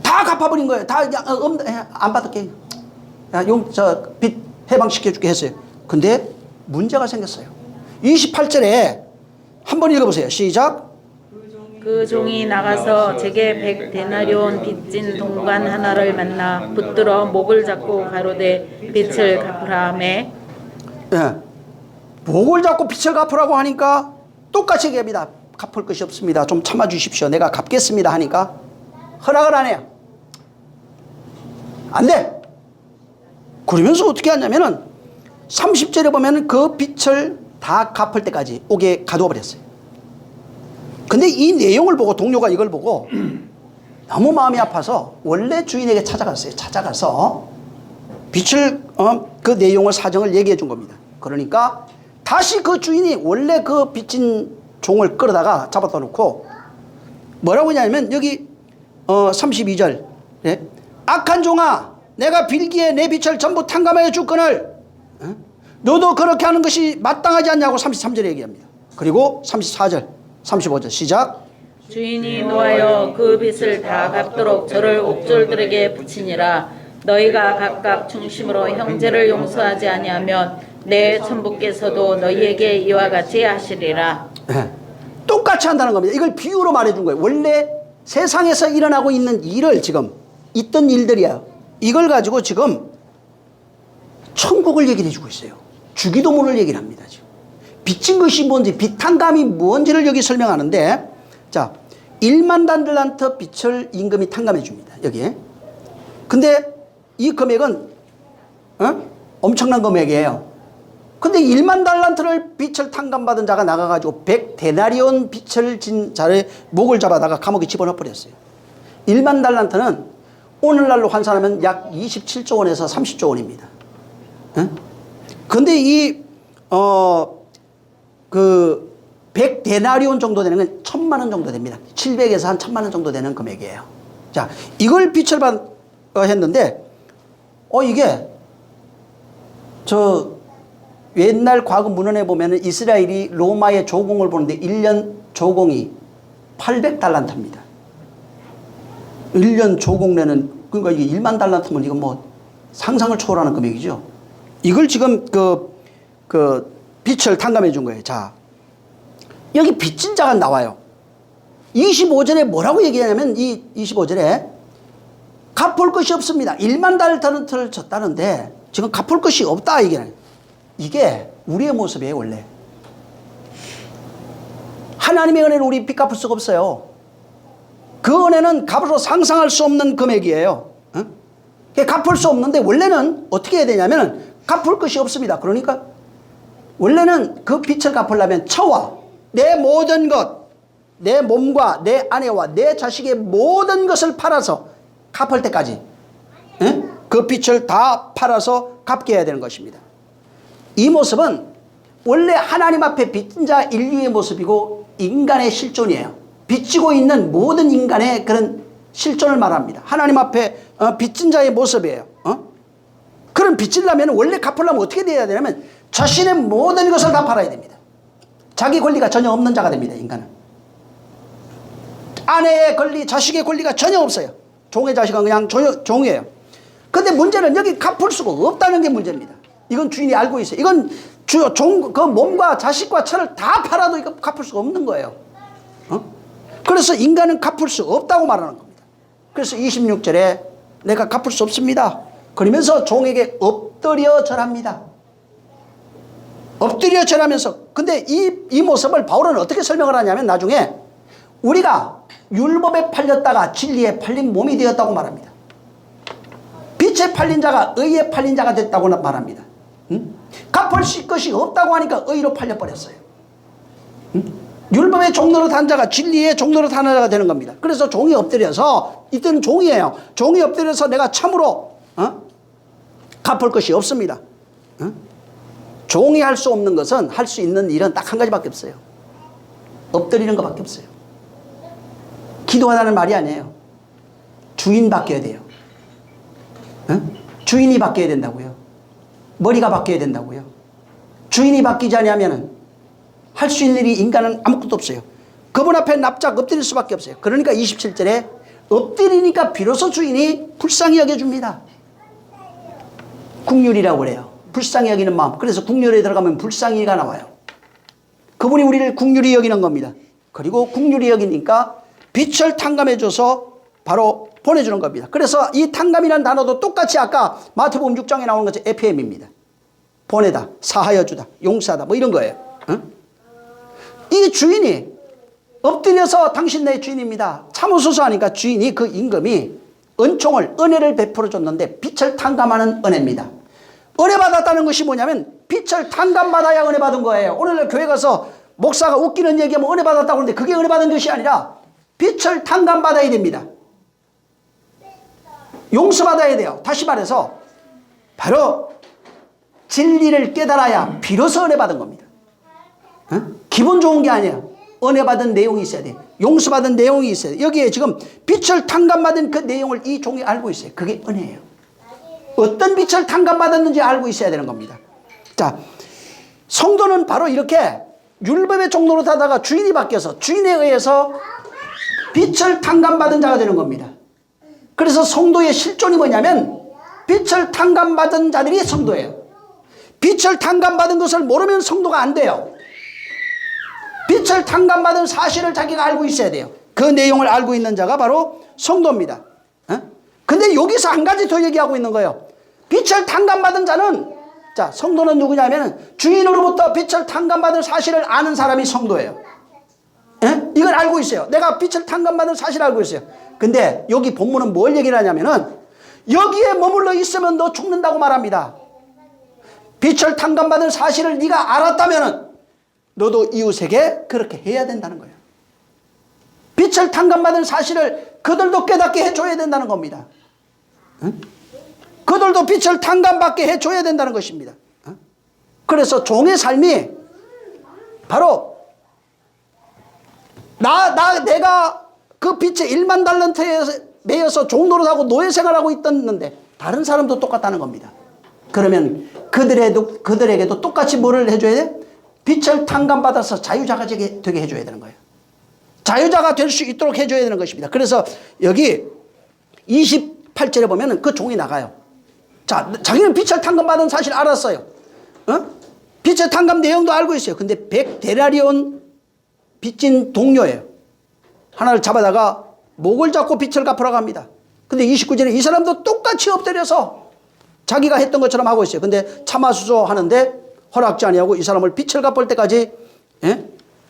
다 갚아버린 거예요. 다 안 받을게. 빚 해방시켜줄게 했어요. 근데 문제가 생겼어요. 28절에 한번 읽어보세요. 시작. 그 종이 나가서 제게 100데나리온 빚진 동관 하나를 만나 붙들어 목을 잡고 가로되 빚을 갚으라 하매 예. 목을 잡고 빚을 갚으라고 하니까 똑같이 얘기합니다. 갚을 것이 없습니다. 좀 참아주십시오. 내가 갚겠습니다 하니까 허락을 안 해요. 안 돼. 그러면서 어떻게 하냐면은 30절에 보면은 그 빚을 다 갚을 때까지 옥에 가두어 버렸어요. 근데 이 내용을 보고 동료가 이걸 보고 너무 마음이 아파서 원래 주인에게 찾아갔어요. 찾아가서 빚을 그 내용을 사정을 얘기해 준 겁니다. 그러니까 다시 그 주인이 원래 그 빚진 종을 끌어다가 잡아다 놓고 뭐라고 하냐면 여기 32절 예? 악한 종아 내가 빌기에 내 빚을 전부 탕감하여 줄거늘 너도 그렇게 하는 것이 마땅하지 않냐고 33절에 얘기합니다. 그리고 34절 35절 시작. 주인이 노하여 그 빚을 다 갚도록 저를 옥졸들에게 붙이니라. 너희가 각각 중심으로 형제를 용서하지 아니하면 내 천부께서도 너희에게 이와 같이 하시리라. 네. 똑같이 한다는 겁니다. 이걸 비유로 말해준 거예요. 원래 세상에서 일어나고 있는 일을 지금 있던 일들이야. 이걸 가지고 지금 천국을 얘기를 해주고 있어요. 주기도문을 얘기를 합니다. 지금 빚진 것이 뭔지 빚탕감이 뭔지를 여기 설명하는데 자 1만 달란트 빚을 임금이 탕감해 줍니다. 여기에. 근데 이 금액은 엄청난 금액이에요. 근데 1만 달란트를 빚을 탕감받은 자가 나가가지고 100데나리온 빚을 진 자의 목을 잡아다가 감옥에 집어넣어 버렸어요. 1만 달란트는 오늘날로 환산하면 약 27조 원에서 30조 원입니다. 근데 그 100데나리온 정도 되는 건 1000만 원 정도 됩니다. 700에서 한 1000만 원 정도 되는 금액이에요. 자, 이걸 빚을 했는데 이게 옛날 과거 문헌에 보면은 이스라엘이 로마의 조공을 보는데 1년 조공이 800달란트입니다. 1년 조공 내는 그러니까 이게 1만 달란트면 이건 뭐 상상을 초월하는 금액이죠. 이걸 지금 그 빚을 탕감해 준 거예요. 자, 여기 빚진 자가 나와요. 25절에 뭐라고 얘기하냐면 이 25절에 갚을 것이 없습니다. 1만 달란트를 줬다는데 지금 갚을 것이 없다 이게 우리의 모습이에요. 원래 하나님의 은혜는 우리 빚 갚을 수가 없어요. 그 은혜는 값으로 상상할 수 없는 금액이에요. 갚을 수 없는데 원래는 어떻게 해야 되냐면 갚을 것이 없습니다. 그러니까 원래는 그 빚을 갚으려면 처와 내 모든 것, 내 몸과 내 아내와 내 자식의 모든 것을 팔아서 갚을 때까지 그 빚을 다 팔아서 갚게 해야 되는 것입니다. 이 모습은 원래 하나님 앞에 빚진 자 인류의 모습이고 인간의 실존이에요. 빚지고 있는 모든 인간의 그런 실존을 말합니다. 하나님 앞에 빚진 자의 모습이에요. 그럼 빚지려면 원래 갚으려면 어떻게 돼야 되냐면 자신의 모든 것을 다 팔아야 됩니다. 자기 권리가 전혀 없는 자가 됩니다. 인간은 아내의 권리, 자식의 권리가 전혀 없어요. 종의 자식은 그냥 종이에요. 근데 문제는 여기 갚을 수가 없다는 게 문제입니다. 이건 주인이 알고 있어요. 이건 그 몸과 자식과 처를 다 팔아도 이거 갚을 수가 없는 거예요. 그래서 인간은 갚을 수 없다고 말하는 겁니다. 그래서 26절에 내가 갚을 수 없습니다. 그러면서 종에게 엎드려 절합니다. 엎드려 절하면서 근데 이 모습을 바울은 어떻게 설명을 하냐면 나중에 우리가 율법에 팔렸다가 진리에 팔린 몸이 되었다고 말합니다. 빛에 팔린 자가 의에 팔린 자가 됐다고 말합니다. 갚을 것이 없다고 하니까 의로 팔려버렸어요. 율법의 종노릇 한 자가 진리의 종노릇 하는 자가 되는 겁니다. 그래서 종이 엎드려서 이때는 종이에요. 종이 엎드려서 내가 참으로 갚을 것이 없습니다. 종이 할 수 없는 것은 할 수 있는 일은 딱 한 가지밖에 없어요. 엎드리는 것밖에 없어요. 기도하라는 말이 아니에요. 주인 바뀌어야 돼요. 주인이 바뀌어야 된다고요. 머리가 바뀌어야 된다고요. 주인이 바뀌지 않으면 할 수 있는 일이 인간은 아무것도 없어요. 그분 앞에 납작 엎드릴 수밖에 없어요. 그러니까 27절에 엎드리니까 비로소 주인이 불쌍히 여겨줍니다. 국률이라고 그래요. 불쌍히 여기는 마음. 그래서 국률에 들어가면 불쌍히가 나와요. 그분이 우리를 국률이 여기는 겁니다. 그리고 국률이 여기니까 빛을 탕감해줘서 바로 보내주는 겁니다. 그래서 이 탕감이라는 단어도 똑같이 아까 마태복음 6장에 나오는 것처럼 FM입니다. 보내다, 사하여 주다, 용서하다 뭐 이런 거예요. 응? 이 주인이 엎드려서 당신 내 주인입니다. 참으소서 하니까 주인이 그 임금이 은총을, 은혜를 베풀어 줬는데 빛을 탕감하는 은혜입니다. 은혜 받았다는 것이 뭐냐면 빛을 탕감받아야 은혜 받은 거예요. 오늘날 교회 가서 목사가 웃기는 얘기하면 은혜 받았다고 하는데 그게 은혜 받은 것이 아니라 빛을 탕감받아야 됩니다. 용서받아야 돼요. 다시 말해서 바로 진리를 깨달아야 비로소 은혜 받은 겁니다. 기분 좋은 게 아니에요. 은혜 받은 내용이 있어야 돼요. 용서받은 내용이 있어야 돼요. 여기에 지금 빛을 탕감받은 그 내용을 이 종이 알고 있어요. 그게 은혜예요. 어떤 빛을 탕감받았는지 알고 있어야 되는 겁니다. 자, 성도는 바로 이렇게 율법의 종로로 타다가 주인이 바뀌어서 주인에 의해서 빛을 탕감받은 자가 되는 겁니다. 그래서 성도의 실존이 뭐냐면 빛을 탕감받은 자들이 성도예요. 빛을 탕감받은 것을 모르면 성도가 안 돼요. 빛을 탕감받은 사실을 자기가 알고 있어야 돼요. 그 내용을 알고 있는 자가 바로 성도입니다. 근데 여기서 한 가지 더 얘기하고 있는 거예요. 빛을 탕감받은 자는, 자, 성도는 누구냐면 주인으로부터 빛을 탕감받은 사실을 아는 사람이 성도예요. 이걸 알고 있어요. 내가 빛을 탕감받은 사실을 알고 있어요. 근데 여기 본문은 뭘 얘기를 하냐면은 여기에 머물러 있으면 너 죽는다고 말합니다. 빛을 탕감받은 사실을 네가 알았다면은 너도 이웃에게 그렇게 해야 된다는 거예요. 빛을 탕감받은 사실을 그들도 깨닫게 해줘야 된다는 겁니다. 그들도 빛을 탕감받게 해줘야 된다는 것입니다. 그래서 종의 삶이 바로 내가 그 빛의 1만 달란트에 매여서 종노릇하고 노예 생활하고 있었는데 다른 사람도 똑같다는 겁니다. 그러면 그들에게도 똑같이 뭐를 해줘야 돼? 빛을 탕감받아서 자유자가 되게 해줘야 되는 거예요. 자유자가 될 수 있도록 해줘야 되는 것입니다. 그래서 여기 28절에 보면 그 종이 나가요. 자, 자기는 빛을 탕감받은 사실 알았어요. 빛의 탕감 내용도 알고 있어요. 근데 100데나리온 빚진 동료예요. 하나를 잡아다가 목을 잡고 빚을 갚으라고 합니다. 근데 29절에 이 사람도 똑같이 엎드려서 자기가 했던 것처럼 하고 있어요. 근데 참아수소 하는데 허락지 아니하고 이 사람을 빚을 갚을 때까지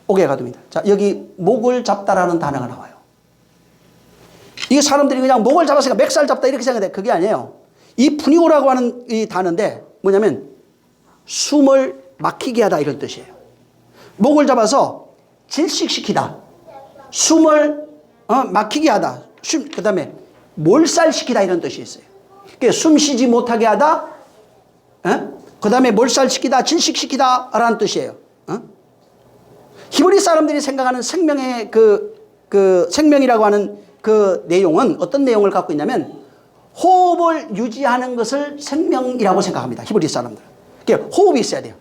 오게 가둡니다. 자, 여기 목을 잡다라는 단어가 나와요. 이게 사람들이 그냥 목을 잡았으니까 맥살 잡다 이렇게 생각해. 그게 아니에요. 이 푸니오라고 하는 이 단어인데 뭐냐면 숨을 막히게 하다 이런 뜻이에요. 목을 잡아서 질식시키다. 숨을 막히게 하다. 그 다음에 몰살시키다 이런 뜻이 있어요. 그러니까 숨 쉬지 못하게 하다. 그 다음에 몰살시키다, 질식시키다 라는 뜻이에요. 히브리 사람들이 생각하는 생명의 생명이라고 하는 그 내용은 어떤 내용을 갖고 있냐면 호흡을 유지하는 것을 생명이라고 생각합니다. 히브리 사람들은. 그러니까 호흡이 있어야 돼요.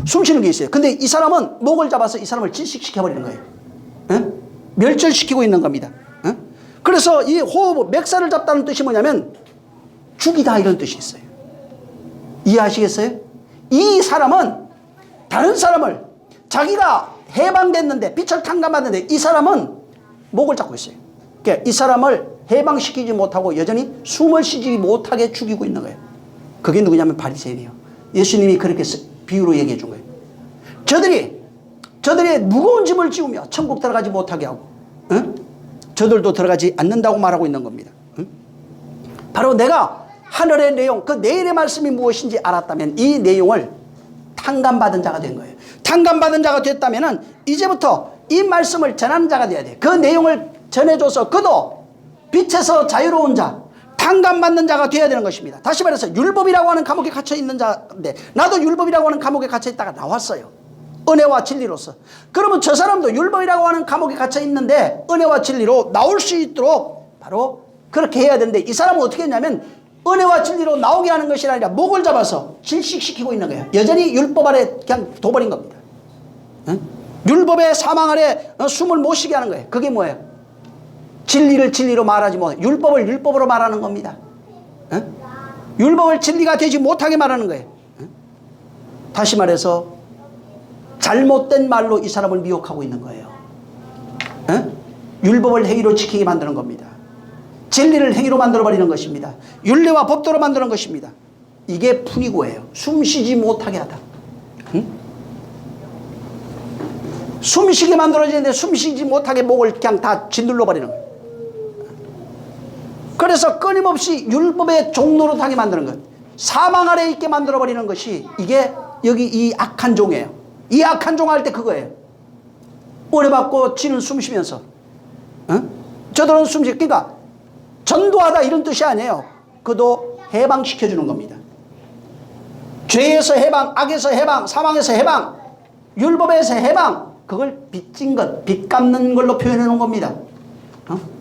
숨 쉬는 게 있어요. 근데 이 사람은 목을 잡아서 이 사람을 질식시켜버리는 거예요. 멸절시키고 있는 겁니다. 그래서 이 호흡, 맥살을 잡다는 뜻이 뭐냐면 죽이다 이런 뜻이 있어요. 이해하시겠어요? 이 사람은 다른 사람을 자기가 해방됐는데 빛을 탕감받는데 이 사람은 목을 잡고 있어요. 그러니까 이 사람을 해방시키지 못하고 여전히 숨을 쉬지 못하게 죽이고 있는 거예요. 그게 누구냐면 바리새인이에요. 예수님이 그렇게 비유로 얘기해 준 거예요. 저들이 무거운 짐을 지우며 천국 들어가지 못하게 하고 저들도 들어가지 않는다고 말하고 있는 겁니다. 바로 내가 하늘의 내용, 그 내일의 말씀이 무엇인지 알았다면 이 내용을 탕감받은 자가 된 거예요. 탕감받은 자가 됐다면 이제부터 이 말씀을 전하는 자가 돼야 돼요. 그 내용을 전해줘서 그도 빛에서 자유로운 자, 탕감받는 자가 되어야 되는 것입니다. 다시 말해서 율법이라고 하는 감옥에 갇혀 있는 자인데 나도 율법이라고 하는 감옥에 갇혀 있다가 나왔어요. 은혜와 진리로서. 그러면 저 사람도 율법이라고 하는 감옥에 갇혀 있는데 은혜와 진리로 나올 수 있도록 바로 그렇게 해야 되는데 이 사람은 어떻게 했냐면 은혜와 진리로 나오게 하는 것이 아니라 목을 잡아서 질식시키고 있는 거예요. 여전히 율법 아래 그냥 둬버린 겁니다. 율법의 사망 아래 숨을 못 쉬게 하는 거예요. 그게 뭐예요? 진리를 진리로 말하지 못해. 율법을 율법으로 말하는 겁니다. 율법을 진리가 되지 못하게 말하는 거예요. 다시 말해서 잘못된 말로 이 사람을 미혹하고 있는 거예요. 율법을 행위로 지키게 만드는 겁니다. 진리를 행위로 만들어버리는 것입니다. 율례와 법도로 만드는 것입니다. 이게 푸니고예요. 숨쉬지 못하게 하다. 숨쉬게 만들어지는데 숨쉬지 못하게 목을 그냥 다 짓눌러 버리는 거예요. 그래서 끊임없이 율법의 종노릇하게 만드는 것, 사망 아래 있게 만들어 버리는 것이 이게 여기 이 악한 종이에요. 이 악한 종 할 때 그거예요. 오래 받고 지는 숨쉬면서 저들은 숨쉬, 그러니까 전도하다 이런 뜻이 아니에요. 그도 해방시켜주는 겁니다. 죄에서 해방, 악에서 해방, 사망에서 해방, 율법에서 해방, 그걸 빚진 것, 빚 갚는 걸로 표현해 놓은 겁니다.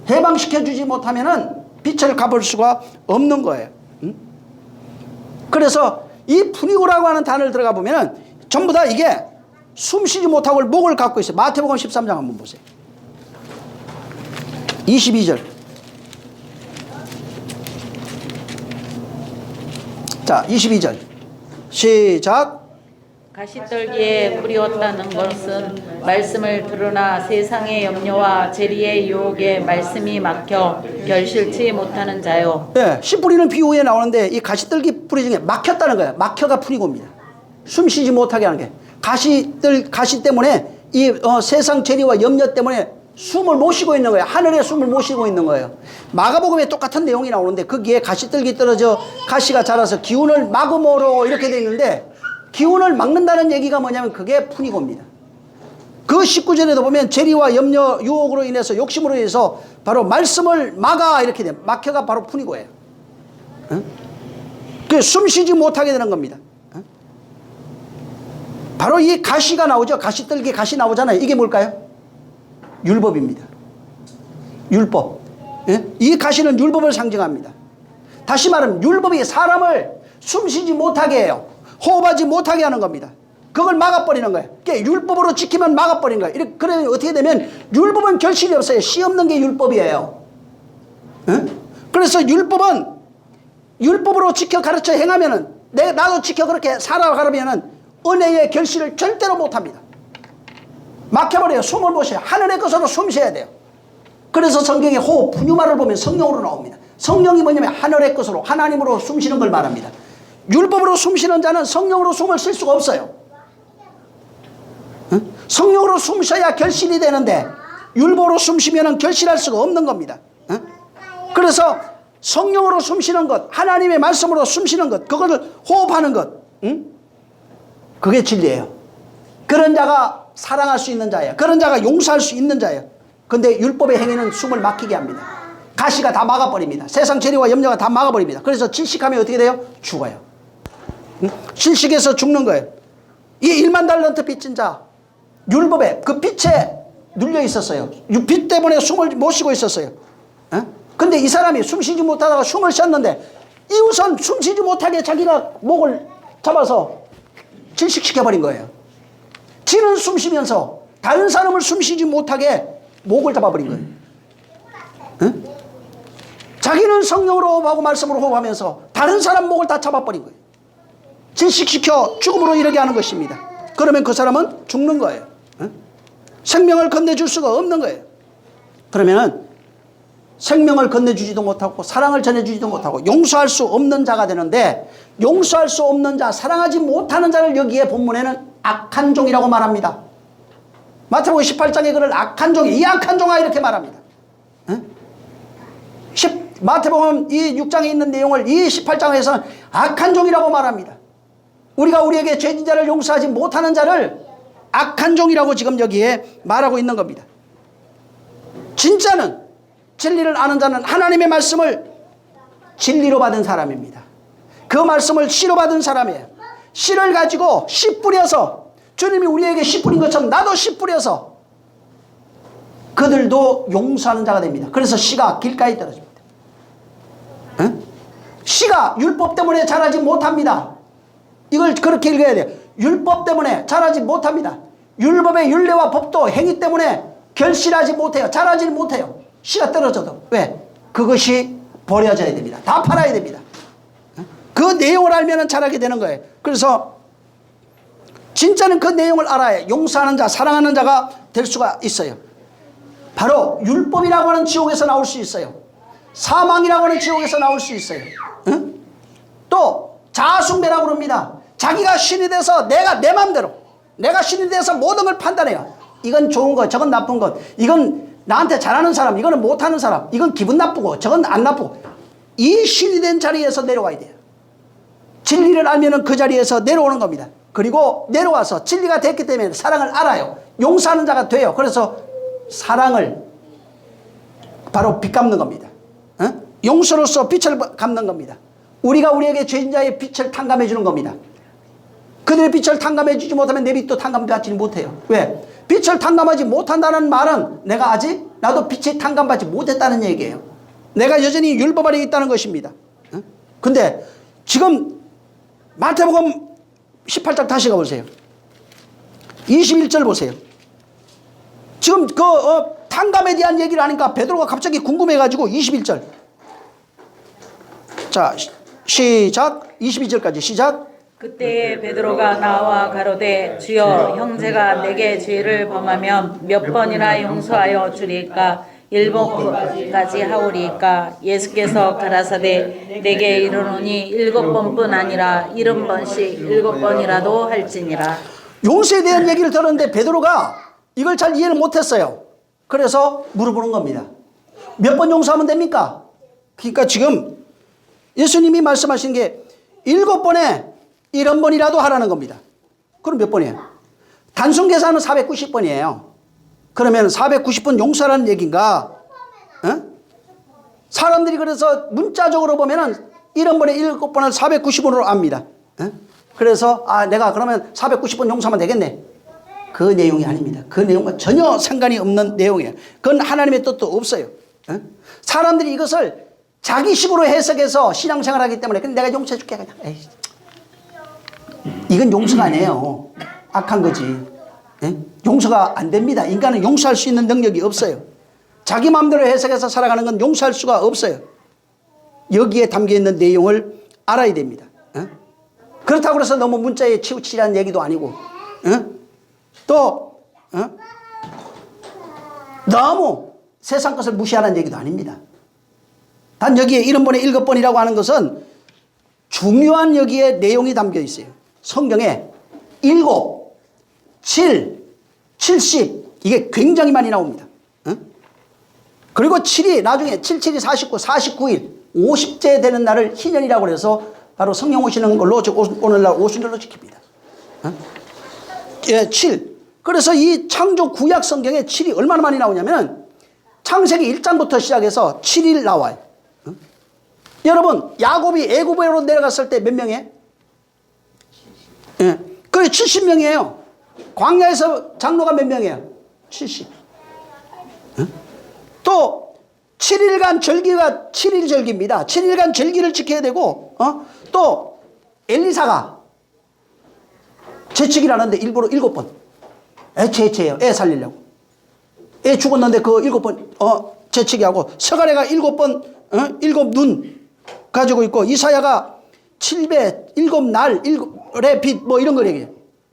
해방시켜주지 못하면은 빚을 갚을 수가 없는 거예요. 그래서 이 푸니고라고 하는 단어를 들어가 보면은 전부 다 이게 숨쉬지 못하고 목을 갖고 있어요. 마태복음 13장 한번 보세요. 22절. 자, 22절. 시작. 가시떨기에 뿌리었다는 것은 말씀을 들으나 세상의 염려와 재리의 유혹에 말씀이 막혀 결실치 못하는 자요. 예, 씨 뿌리는 비유에 나오는데 이 가시떨기 뿌리 중에 막혔다는 거예요. 막혀가 푸니고입니다. 숨 쉬지 못하게 하는 게. 가시 때문에 이 세상 재리와 염려 때문에 숨을 못 쉬고 있는 거예요. 하늘에 숨을 못 쉬고 있는 거예요. 마가복음에 똑같은 내용이 나오는데 거기에 가시떨기 떨어져 가시가 자라서 기운을 막음으로 이렇게 돼 있는데 기운을 막는다는 얘기가 뭐냐면 그게 푸니고입니다. 그 19절에도 보면 재리와 염려, 유혹으로 인해서 욕심으로 인해서 바로 말씀을 막아 이렇게 돼. 막혀가 바로 푸니고예요. 그 숨쉬지 못하게 되는 겁니다. 바로 이 가시가 나오죠. 가시떨기 가시 나오잖아요. 이게 뭘까요? 율법입니다. 율법. 예? 이 가시는 율법을 상징합니다. 다시 말하면 율법이 사람을 숨쉬지 못하게 해요. 호흡하지 못하게 하는 겁니다. 그걸 막아버리는 거예요. 그러니까 율법으로 지키면 막아버리는 거예요. 이렇게 그래 어떻게 되면 율법은 결실이 없어요. 씨 없는 게 율법이에요. 예? 그래서 율법은 율법으로 지켜 가르쳐 행하면은 나도 지켜 그렇게 살아가려면은 은혜의 결실을 절대로 못합니다. 막혀버려요. 숨을 못 쉬어요. 하늘의 것으로 숨 쉬어야 돼요. 그래서 성경의 호흡, 푸뉴마를 보면 성령으로 나옵니다. 성령이 뭐냐면 하늘의 것으로 하나님으로 숨 쉬는 걸 말합니다. 율법으로 숨 쉬는 자는 성령으로 숨을 쉴 수가 없어요. 성령으로 숨 쉬어야 결실이 되는데 율법으로 숨 쉬면 결실할 수가 없는 겁니다. 그래서 성령으로 숨 쉬는 것, 하나님의 말씀으로 숨 쉬는 것, 그것을 호흡하는 것, 그게 진리예요. 그런 자가 사랑할 수 있는 자예요. 그런 자가 용서할 수 있는 자예요. 근데 율법의 행위는 숨을 막히게 합니다. 가시가 다 막아버립니다. 세상 재리와 염려가 다 막아버립니다. 그래서 질식하면 어떻게 돼요? 죽어요. 질식해서 죽는 거예요. 이 1만 달란트 빚진 자, 율법에 그 빛에 눌려 있었어요. 빛 때문에 숨을 못 쉬고 있었어요. 근데 이 사람이 숨 쉬지 못하다가 숨을 쉬었는데 이웃은 숨 쉬지 못하게 자기가 목을 잡아서 질식시켜버린 거예요. 지는 숨 쉬면서 다른 사람을 숨 쉬지 못하게 목을 잡아버린 거예요. 자기는 성령으로 호흡하고 말씀으로 호흡하면서 다른 사람 목을 다 잡아버린 거예요. 질식시켜 죽음으로 이르게 하는 것입니다. 그러면 그 사람은 죽는 거예요. 생명을 건네줄 수가 없는 거예요. 그러면은 생명을 건네주지도 못하고 사랑을 전해주지도 못하고 용서할 수 없는 자가 되는데, 용서할 수 없는 자, 사랑하지 못하는 자를 여기에 본문에는 악한 종이라고 말합니다. 마태복음 18장에 그를 악한 종이, 이 악한 종아 이렇게 말합니다. 마태복음 이 6장에 있는 내용을 이 18장에서는 악한 종이라고 말합니다. 우리가 우리에게 죄진 자를 용서하지 못하는 자를 악한 종이라고 지금 여기에 말하고 있는 겁니다. 진짜는, 진리를 아는 자는 하나님의 말씀을 진리로 받은 사람입니다. 그 말씀을 씨로 받은 사람이에요. 씨를 가지고 씨 뿌려서, 주님이 우리에게 씨 뿌린 것처럼 나도 씨 뿌려서 그들도 용서하는 자가 됩니다. 그래서 씨가 길가에 떨어집니다. 씨가 율법 때문에 자라지 못합니다. 이걸 그렇게 읽어야 돼요. 율법 때문에 자라지 못합니다. 율법의 율례와 법도 행위 때문에 결실하지 못해요. 자라지 못해요. 씨가 떨어져도. 왜? 그것이 버려져야 됩니다. 다 팔아야 됩니다. 그 내용을 알면 자라게 되는 거예요. 그래서 진짜는 그 내용을 알아야 용서하는 자, 사랑하는 자가 될 수가 있어요. 바로 율법이라고 하는 지옥에서 나올 수 있어요. 사망이라고 하는 지옥에서 나올 수 있어요. 응? 또 자아숭배라고 합니다. 자기가 신이 돼서 내가 내 맘대로 내가 신이 돼서 모든 걸 판단해요. 이건 좋은 거, 저건 나쁜 것, 이건 나한테 잘하는 사람, 이거는 못하는 사람, 이건 기분 나쁘고 저건 안 나쁘고. 이 신이 된 자리에서 내려와야 돼요. 진리를 알면 그 자리에서 내려오는 겁니다. 그리고 내려와서 진리가 됐기 때문에 사랑을 알아요. 용서하는 자가 돼요. 그래서 사랑을 바로 빚 갚는 겁니다. 용서로서 빛을 갚는 겁니다. 우리가 우리에게 죄인자의 빛을 탕감해 주는 겁니다. 그들의 빛을 탕감해 주지 못하면 내 빛도 탕감받지 못해요. 왜? 빛을 탕감하지 못한다는 말은 내가 아직 나도 빛이 탕감받지 못했다는 얘기예요. 내가 여전히 율법 아래 있다는 것입니다. 근데 지금 마태복음 18장 다시 가보세요. 21절 보세요. 지금 그 탕감에 대한 얘기를 하니까 베드로가 갑자기 궁금해가지고 21절. 자, 시작. 22절까지 시작. 그때에 베드로가 나와 가로되 주여 형제가 내게 죄를 범하면 몇 번이나 용서하여 주리까? 7번까지 하오리까? 예수께서 가라사대 내게 이르노니 7번뿐 아니라 70번씩 7번이라도 할지니라. 용서에 대한 얘기를 들었는데 베드로가 이걸 잘 이해를 못했어요. 그래서 물어보는 겁니다. 몇 번 용서하면 됩니까? 그러니까 지금 예수님이 말씀하신 게 7번에 1번이라도 하라는 겁니다. 그럼 몇 번이에요? 단순 계산은 490번이에요. 그러면 490번 용서라는 얘기인가? 사람들이 그래서 문자적으로 보면은 1번에 7번을 490번으로 압니다. 그래서 내가 그러면 490번 용서하면 되겠네. 그 내용이 아닙니다. 그 내용과 전혀 상관이 없는 내용이에요. 그건 하나님의 뜻도 없어요. 사람들이 이것을 자기식으로 해석해서 신앙생활을 하기 때문에 근데 내가 용서해 줄게. 그냥. 에이. 이건 용서가 아니에요. 악한 거지. 용서가 안 됩니다. 인간은 용서할 수 있는 능력이 없어요. 자기 마음대로 해석해서 살아가는 건 용서할 수가 없어요. 여기에 담겨있는 내용을 알아야 됩니다. 그렇다고 해서 너무 문자에 치우치라는 얘기도 아니고 또 너무 세상 것을 무시하라는 얘기도 아닙니다. 단 여기에 70번에 7번이라고 하는 것은 중요한 여기에 내용이 담겨 있어요. 성경에 7, 7, 70 이게 굉장히 많이 나옵니다. 그리고 7이 나중에 7, 7이 49, 49일 50째 되는 날을 희년이라고 해서 바로 성령 오시는 걸로 오늘날 오순절로 지킵니다. 7. 그래서 이 창조 구약 성경에 7이 얼마나 많이 나오냐면 창세기 1장부터 시작해서 7일 나와요. 여러분 야곱이 애굽으로 내려갔을 때 몇 명이에요? 그게 70명이에요. 광야에서 장로가 몇 명이에요? 70. 또 7일간 절기가 7일 절기입니다. 7일간 절기를 지켜야 되고 또 엘리사가 재치기라는데 일부러 7번 재치예요. 애 살리려고. 애 죽었는데 그 7번 재치기하고 서가래가 7번 7눈 가지고 있고 이사야가 7배 7날 7의 빛 뭐 이런 걸 얘기해요.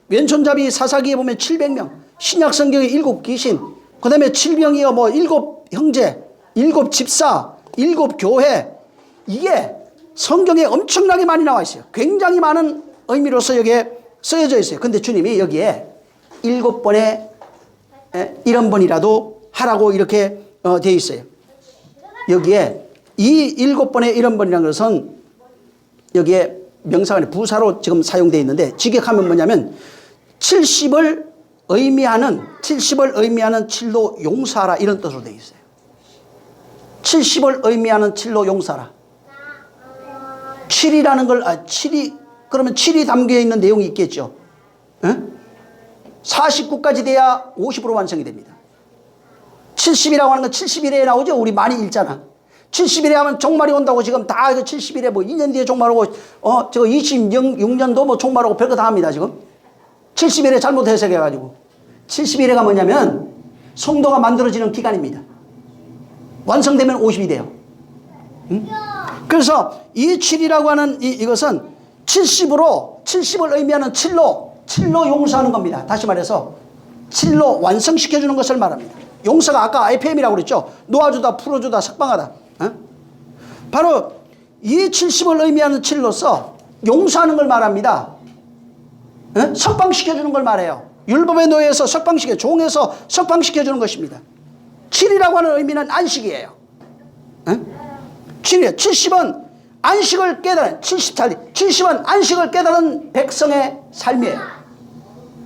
왼손잡이 사사기에 보면 700명 신약 성경에 7귀신 그 다음에 7병이요 뭐 7형제 7집사 7교회 이게 성경에 엄청나게 많이 나와 있어요. 굉장히 많은 의미로서 여기에 쓰여져 있어요. 근데 주님이 여기에 7번에 1번이라도 하라고 이렇게 되어 있어요. 여기에 이 7번에 1번이라는 것은 여기에 명사관에 부사로 지금 사용되어 있는데 직역하면 뭐냐면 70을 의미하는 7로 용서하라 이런 뜻으로 되어 있어요. 70을 의미하는 7로 용서하라. 7이라는 걸 7이 그러면 7이 담겨 있는 내용이 있겠죠. 49까지 돼야 50으로 완성이 됩니다. 70이라고 하는 건 70일에 나오죠. 우리 많이 읽잖아. 70일에 하면 종말이 온다고 지금 다 70일에 뭐 2년 뒤에 종말하고 저거 26년도 뭐 종말하고 별거 다 합니다. 지금 70일에 잘못 해석해가지고 71회가 뭐냐면 성도가 만들어지는 기간입니다. 완성되면 50이 돼요. 그래서 이 7이라고 하는 이것은 70을 의미하는 7로 용서하는 겁니다. 다시 말해서 7로 완성시켜주는 것을 말합니다. 용서가 아까 IPM이라고 그랬죠. 놓아주다, 풀어주다, 석방하다. 바로 이 70을 의미하는 7로서 용서하는 걸 말합니다. 석방시켜주는 걸 말해요. 율법의 노예에서 종에서 석방시켜주는 것입니다. 7이라고 하는 의미는 안식이에요. 7이에요. 70은 안식을 깨달은 70은 안식을 깨달은 백성의 삶이에요.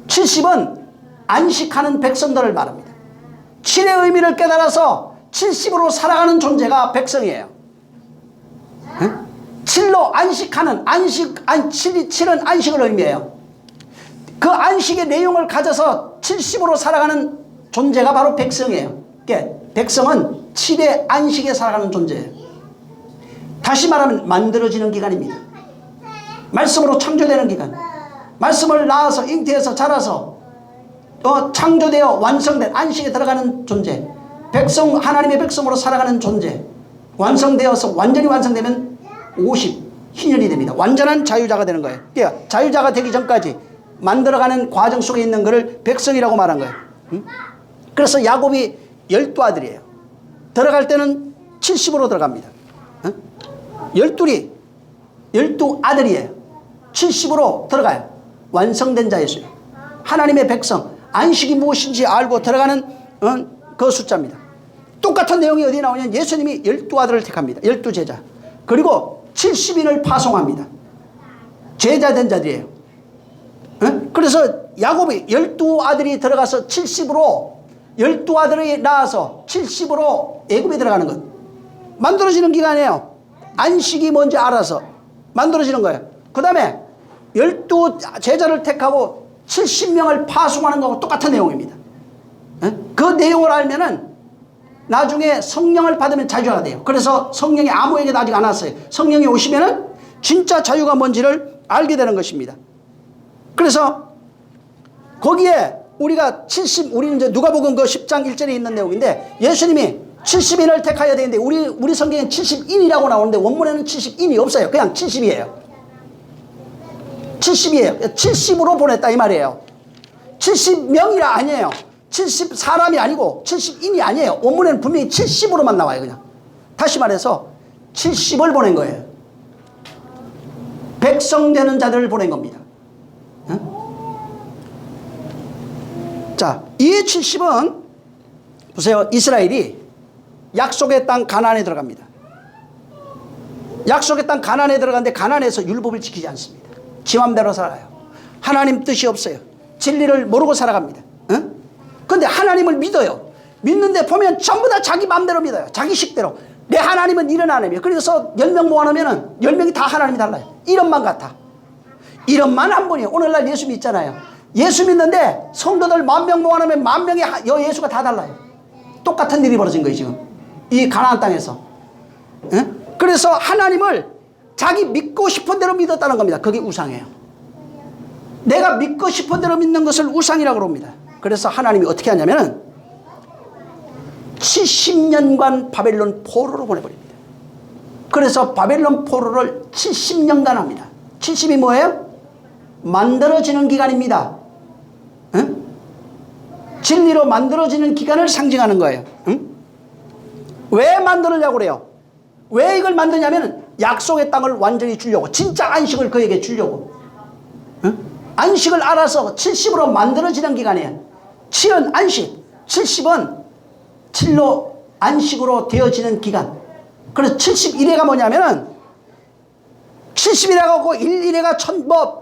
70은 안식하는 백성들을 말합니다. 7의 의미를 깨달아서 70으로 살아가는 존재가 백성이에요. 7로 안식하는 7은 안식을 의미해요. 그 안식의 내용을 가져서 70으로 살아가는 존재가 바로 백성이에요. 그러니까 백성은 7의 안식에 살아가는 존재예요. 다시 말하면 만들어지는 기간입니다. 말씀으로 창조되는 기간. 말씀을 낳아서 잉태해서 자라서 창조되어 완성된 안식에 들어가는 존재. 하나님의 백성으로 살아가는 존재. 완성되어서 완전히 완성되면 50희년이 됩니다. 완전한 자유자가 되는 거예요. 그러니까 자유자가 되기 전까지 만들어가는 과정 속에 있는 것을 백성이라고 말한 거예요. 그래서 야곱이 12아들이에요. 들어갈 때는 70으로 들어갑니다. 12아들이에요. 70으로 들어가요. 완성된 자였어요. 하나님의 백성, 안식이 무엇인지 알고 들어가는 그 숫자입니다. 똑같은 내용이 어디에 나오냐면 예수님이 12아들을 택합니다. 12제자. 그리고 70인을 파송합니다. 제자된 자들이에요. 그래서 야곱이 12아들이 들어가서 70으로 12아들이 나와서 70으로 애굽에 들어가는 것. 만들어지는 기간이에요. 안식이 뭔지 알아서 만들어지는 거예요. 그 다음에 12제자를 택하고 70명을 파송하는 거하고 똑같은 내용입니다. 그 내용을 알면은 나중에 성령을 받으면 자유가 돼요. 그래서 성령이 아무에게도 아직 안 왔어요. 성령이 오시면은 진짜 자유가 뭔지를 알게 되는 것입니다. 그래서 거기에 우리는 이제 누가복음 그 10장 1절에 있는 내용인데 예수님이 70인을 택하여야 되는데 우리 성경엔 70인이라고 나오는데 원문에는 70인이 없어요. 그냥 70이에요. 70으로 보냈다 이 말이에요. 70명이라 아니에요. 70사람이 아니고 70인이 아니에요. 원문에는 분명히 70으로만 나와요. 그냥 다시 말해서 70을 보낸 거예요. 백성 되는 자들을 보낸 겁니다. 자, 이 70은 보세요. 이스라엘이 약속의 땅 가나안에 들어갑니다. 약속의 땅 가나안에 들어가는데 가나안에서 율법을 지키지 않습니다. 지 맘대로 살아요. 하나님 뜻이 없어요. 진리를 모르고 살아갑니다. 그런데 하나님을 믿어요. 믿는데 보면 전부 다 자기 맘대로 믿어요. 자기 식대로. 내 하나님은 이런 하나님이에요. 그래서 10명 모아놓으면 10명이 다 하나님이 달라요. 이름만 같아. 이름만 한 분이에요. 오늘날 예수 믿잖아요. 예수 믿는데 성도들 10,000명 모아놓으면 10,000명의 예수가 다 달라요. 똑같은 일이 벌어진 거예요. 지금 이 가나안 땅에서. 그래서 하나님을 자기 믿고 싶은 대로 믿었다는 겁니다. 그게 우상이에요. 내가 믿고 싶은 대로 믿는 것을 우상이라고 그럽니다. 그래서 하나님이 어떻게 하냐면은 70년간 바벨론 포로로 보내버립니다. 그래서 바벨론 포로를 70년간 합니다. 70이 뭐예요? 만들어지는 기간입니다. 진리로 만들어지는 기간을 상징하는 거예요. 왜 만들려고 그래요? 왜 이걸 만드냐면 약속의 땅을 완전히 주려고, 진짜 안식을 그에게 주려고. 안식을 알아서 70으로 만들어지는 기간이에요. 7은 안식, 70은 7로 안식으로 되어지는 기간. 그래서 71회가 뭐냐면은 70이라고 1회가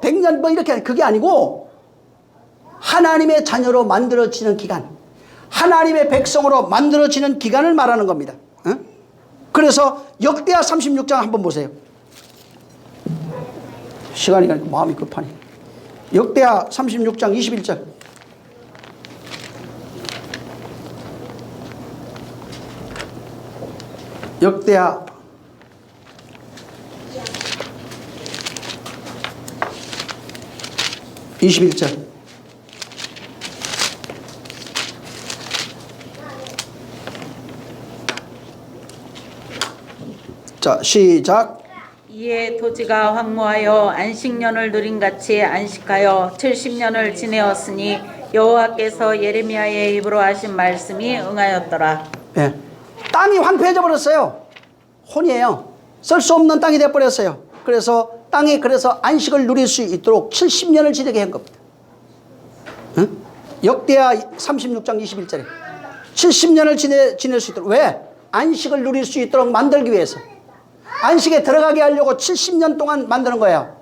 100년 이렇게 그게 아니고 하나님의 자녀로 만들어지는 기간, 하나님의 백성으로 만들어지는 기간을 말하는 겁니다. 그래서 역대하 36장 한번 보세요. 시간이 가니까 마음이 급하네. 역대하 36장 21절. 역대하 21절. 자, 시작. 이에 토지가 황무하여 안식년을 누린같이 안식하여 70년을 지내었으니 여호와께서 예레미야의 입으로 하신 말씀이 응하였더라. 예. 땅이 황폐해져 버렸어요. 혼이에요. 쓸 수 없는 땅이 되어버렸어요. 그래서 땅이 그래서 안식을 누릴 수 있도록 70년을 지내게 한 겁니다. 응? 역대하 36장 21절에 70년을 지낼 수 있도록. 왜? 안식을 누릴 수 있도록 만들기 위해서. 안식에 들어가게 하려고 70년 동안 만드는 거예요.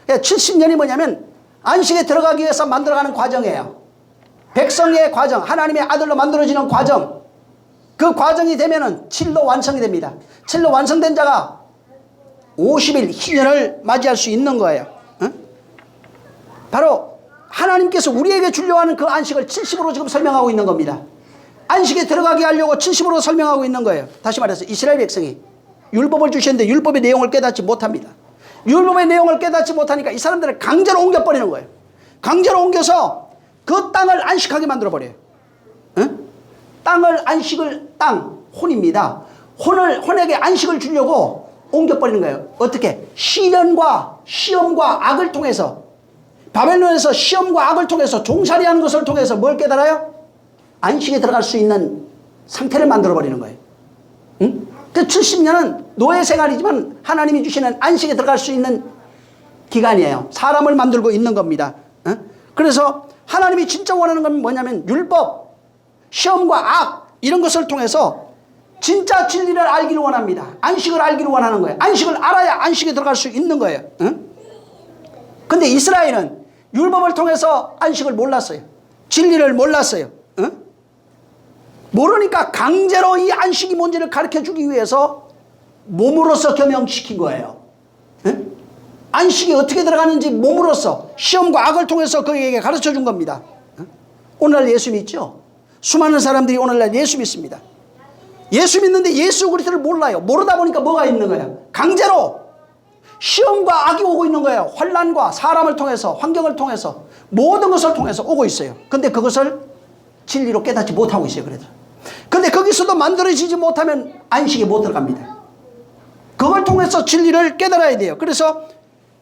70년이 뭐냐면 안식에 들어가기 위해서 만들어가는 과정이에요. 백성의 과정, 하나님의 아들로 만들어지는 과정. 그 과정이 되면은 7로 완성이 됩니다. 7로 완성된 자가 50일 희년을 맞이할 수 있는 거예요. 응? 바로 하나님께서 우리에게 주려고 하는 그 안식을 70으로 지금 설명하고 있는 겁니다. 안식에 들어가게 하려고 70으로 설명하고 있는 거예요. 다시 말해서 이스라엘 백성이 율법을 주셨는데 율법의 내용을 깨닫지 못합니다. 율법의 내용을 깨닫지 못하니까 이 사람들을 강제로 옮겨버리는 거예요. 강제로 옮겨서 그 땅을 안식하게 만들어버려요. 응? 땅을 안식을 땅 혼입니다. 혼에게 안식을 주려고 옮겨버리는 거예요. 어떻게? 시련과 시험과 악을 통해서 바벨론에서 시험과 악을 통해서 종살이하는 것을 통해서 뭘 깨달아요? 안식에 들어갈 수 있는 상태를 만들어버리는 거예요. 응? 그 70년은 노예 생활이지만 하나님이 주시는 안식에 들어갈 수 있는 기간이에요. 사람을 만들고 있는 겁니다. 응? 그래서 하나님이 진짜 원하는 건 뭐냐면 율법, 시험과 악 이런 것을 통해서 진짜 진리를 알기를 원합니다. 안식을 알기를 원하는 거예요. 안식을 알아야 안식에 들어갈 수 있는 거예요. 응? 근데 이스라엘은 율법을 통해서 안식을 몰랐어요. 진리를 몰랐어요. 응? 모르니까 강제로 이 안식이 뭔지를 가르쳐 주기 위해서 몸으로서 겸용시킨 거예요. 응? 안식이 어떻게 들어가는지 몸으로서 시험과 악을 통해서 그에게 가르쳐 준 겁니다. 응? 오늘날 예수 믿죠? 수많은 사람들이 오늘날 예수 믿습니다. 예수 믿는데 예수 그리스도를 몰라요. 모르다 보니까 뭐가 있는 거예요? 강제로 시험과 악이 오고 있는 거예요. 환난과 사람을 통해서, 환경을 통해서, 모든 것을 통해서 오고 있어요. 근데 그것을 진리로 깨닫지 못하고 있어요. 그래도. 근데 거기서도 만들어지지 못하면 안식에 못 들어갑니다. 그걸 통해서 진리를 깨달아야 돼요. 그래서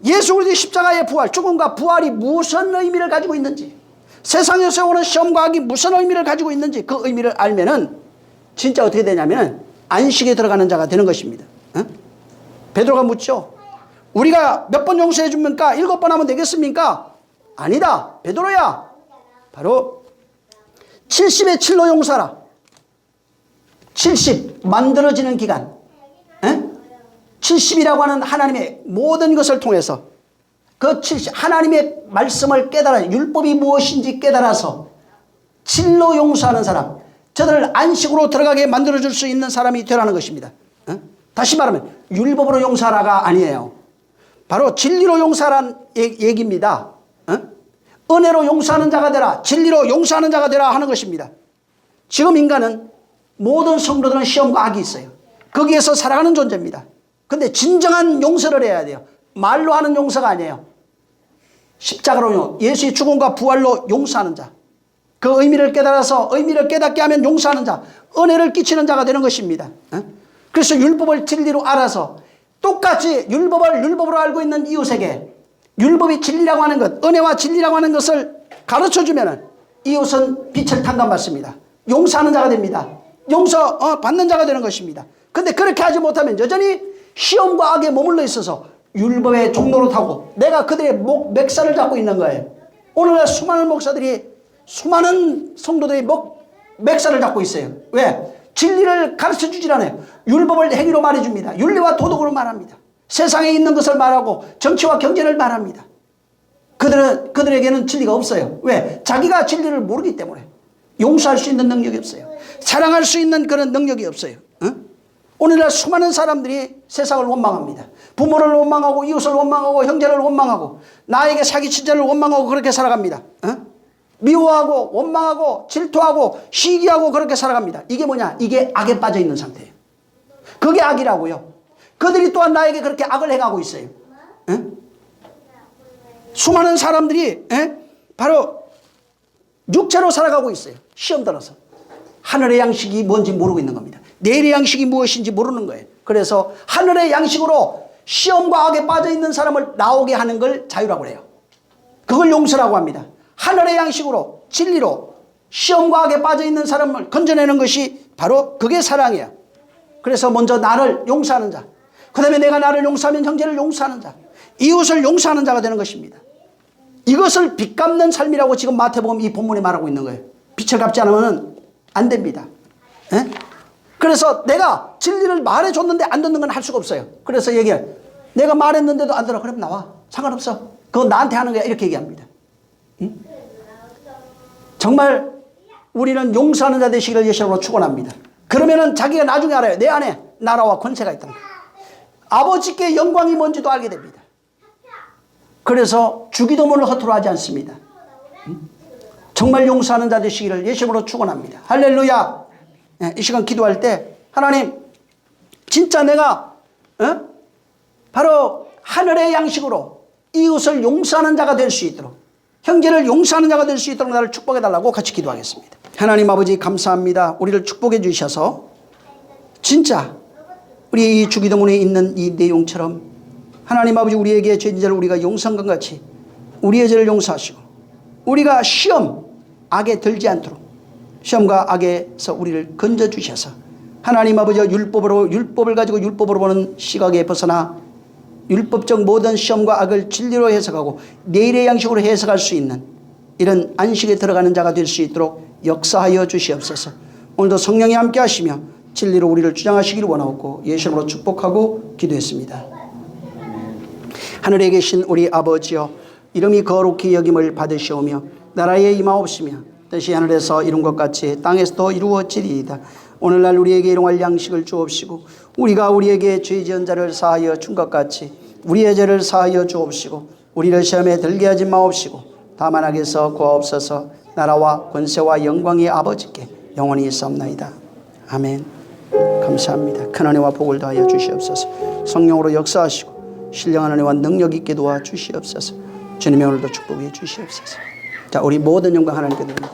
예수 그리스도의 십자가의 부활, 죽음과 부활이 무슨 의미를 가지고 있는지, 세상에서 오는 시험과 악이 무슨 의미를 가지고 있는지 그 의미를 알면은 진짜 어떻게 되냐면 안식에 들어가는 자가 되는 것입니다. 어? 베드로가 묻죠. 우리가 몇 번 용서해 줍니까? 7번 하면 되겠습니까? 아니다. 베드로야. 바로 70의 7로 용서하라. 70 만들어지는 기간. 70이라고 하는 하나님의 모든 것을 통해서 그 70 하나님의 말씀을 깨달아 율법이 무엇인지 깨달아서 7로 용서하는 사람, 저들을 안식으로 들어가게 만들어줄 수 있는 사람이 되라는 것입니다. 다시 말하면 율법으로 용서하라가 아니에요. 바로 진리로 용서하라는 얘기입니다. 은혜로 용서하는 자가 되라, 진리로 용서하는 자가 되라 하는 것입니다. 지금 인간은 모든 성도들은 시험과 악이 있어요. 거기에서 살아가는 존재입니다. 근데 진정한 용서를 해야 돼요. 말로 하는 용서가 아니에요. 십자가로 예수의 죽음과 부활로 용서하는 자, 그 의미를 깨달아서 의미를 깨닫게 하면 용서하는 자, 은혜를 끼치는 자가 되는 것입니다. 그래서 율법을 진리로 알아서 똑같이 율법으로 알고 있는 이웃에게 율법이 진리라고 하는 것, 은혜와 진리라고 하는 것을 가르쳐주면 이웃은 빛을 탕감받습니다. 용서하는 자가 됩니다. 용서 받는 자가 되는 것입니다. 근데 그렇게 하지 못하면 여전히 시험과 악에 머물러 있어서 율법의 종로로 타고 내가 그들의 맥살을 잡고 있는 거예요. 오늘날 수많은 목사들이, 수많은 성도들이 맥살을 잡고 있어요. 왜? 진리를 가르쳐 주질 않아요. 율법을 행위로 말해줍니다. 윤리와 도덕으로 말합니다. 세상에 있는 것을 말하고 정치와 경제를 말합니다. 그들에게는 진리가 없어요. 왜? 자기가 진리를 모르기 때문에. 용서할 수 있는 능력이 없어요. 사랑할 수 있는 그런 능력이 없어요. 오늘날 수많은 사람들이 세상을 원망합니다. 부모를 원망하고 이웃을 원망하고 형제를 원망하고 나에게 사기친 자를 원망하고 그렇게 살아갑니다. 미워하고 원망하고 질투하고 시기하고 그렇게 살아갑니다. 이게 뭐냐? 이게 악에 빠져 있는 상태예요. 그게 악이라고요. 그들이 또한 나에게 그렇게 악을 행하고 있어요. 수많은 사람들이 바로 육체로 살아가고 있어요. 시험 들어서. 하늘의 양식이 뭔지 모르고 있는 겁니다. 내일의 양식이 무엇인지 모르는 거예요. 그래서 하늘의 양식으로 시험과 악에 빠져 있는 사람을 나오게 하는 걸 자유라고 해요. 그걸 용서라고 합니다. 하늘의 양식으로 진리로 시험과 악에 빠져 있는 사람을 건져내는 것이 바로 그게 사랑이에요. 그래서 먼저 나를 용서하는 자, 그 다음에 내가 나를 용서하면 형제를 용서하는 자, 이웃을 용서하는 자가 되는 것입니다. 이것을 빚 갚는 삶이라고 지금 마태복음 이 본문에 말하고 있는 거예요. 빚을 갚지 않으면 안 됩니다. 에? 그래서 내가 진리를 말해줬는데 안 듣는 건 할 수가 없어요. 그래서 얘기해. 내가 말했는데도 안 들어. 그럼 나와. 상관없어. 그건 나한테 하는 거야. 이렇게 얘기합니다. 응? 정말 우리는 용서하는 자 되시기를 예수님으로 축원합니다. 그러면은 자기가 나중에 알아요. 내 안에 나라와 권세가 있다는 거예요. 아버지께 영광이 뭔지도 알게 됩니다. 그래서 주기도문을 허투루 하지 않습니다. 정말 용서하는 자 되시기를 예수님으로 축원합니다. 할렐루야. 이 시간 기도할 때 하나님 진짜 내가 바로 하늘의 양식으로 이웃을 용서하는 자가 될 수 있도록, 형제를 용서하는 자가 될 수 있도록 나를 축복해 달라고 같이 기도하겠습니다. 하나님 아버지 감사합니다. 우리를 축복해 주셔서 진짜 우리 이 주기도문에 있는 이 내용처럼 하나님 아버지 우리에게 죄진 자를 우리가 용서한 것 같이 우리의 죄를 용서하시고 우리가 시험 악에 들지 않도록 시험과 악에서 우리를 건져주셔서 하나님 아버지가 율법을 가지고 율법으로 보는 시각에 벗어나 율법적 모든 시험과 악을 진리로 해석하고 내일의 양식으로 해석할 수 있는 이런 안식에 들어가는 자가 될 수 있도록 역사하여 주시옵소서. 오늘도 성령이 함께 하시며 진리로 우리를 주장하시기를 원하옵고 예수님으로 축복하고 기도했습니다. 하늘에 계신 우리 아버지여, 이름이 거룩히 여김을 받으시오며 나라에 임하옵시며 뜻이 하늘에서 이룬 것 같이 땅에서도 이루어지리이다. 오늘날 우리에게 일용할 양식을 주옵시고 우리가 우리에게 죄 지은 자를 사하여 준 것 같이 우리의 죄를 사하여 주옵시고 우리를 시험에 들게 하지 마옵시고 다만 악에서 구하옵소서. 나라와 권세와 영광이 아버지께 영원히 있사옵나이다. 아멘. 감사합니다. 큰 은혜와 복을 더하여 주시옵소서. 성령으로 역사하시고 신령한 은혜와 능력 있게 도와 주시옵소서. 주님의 오늘도 축복해 주시옵소서. 자, 우리 모든 영광 하나님께 드립니다.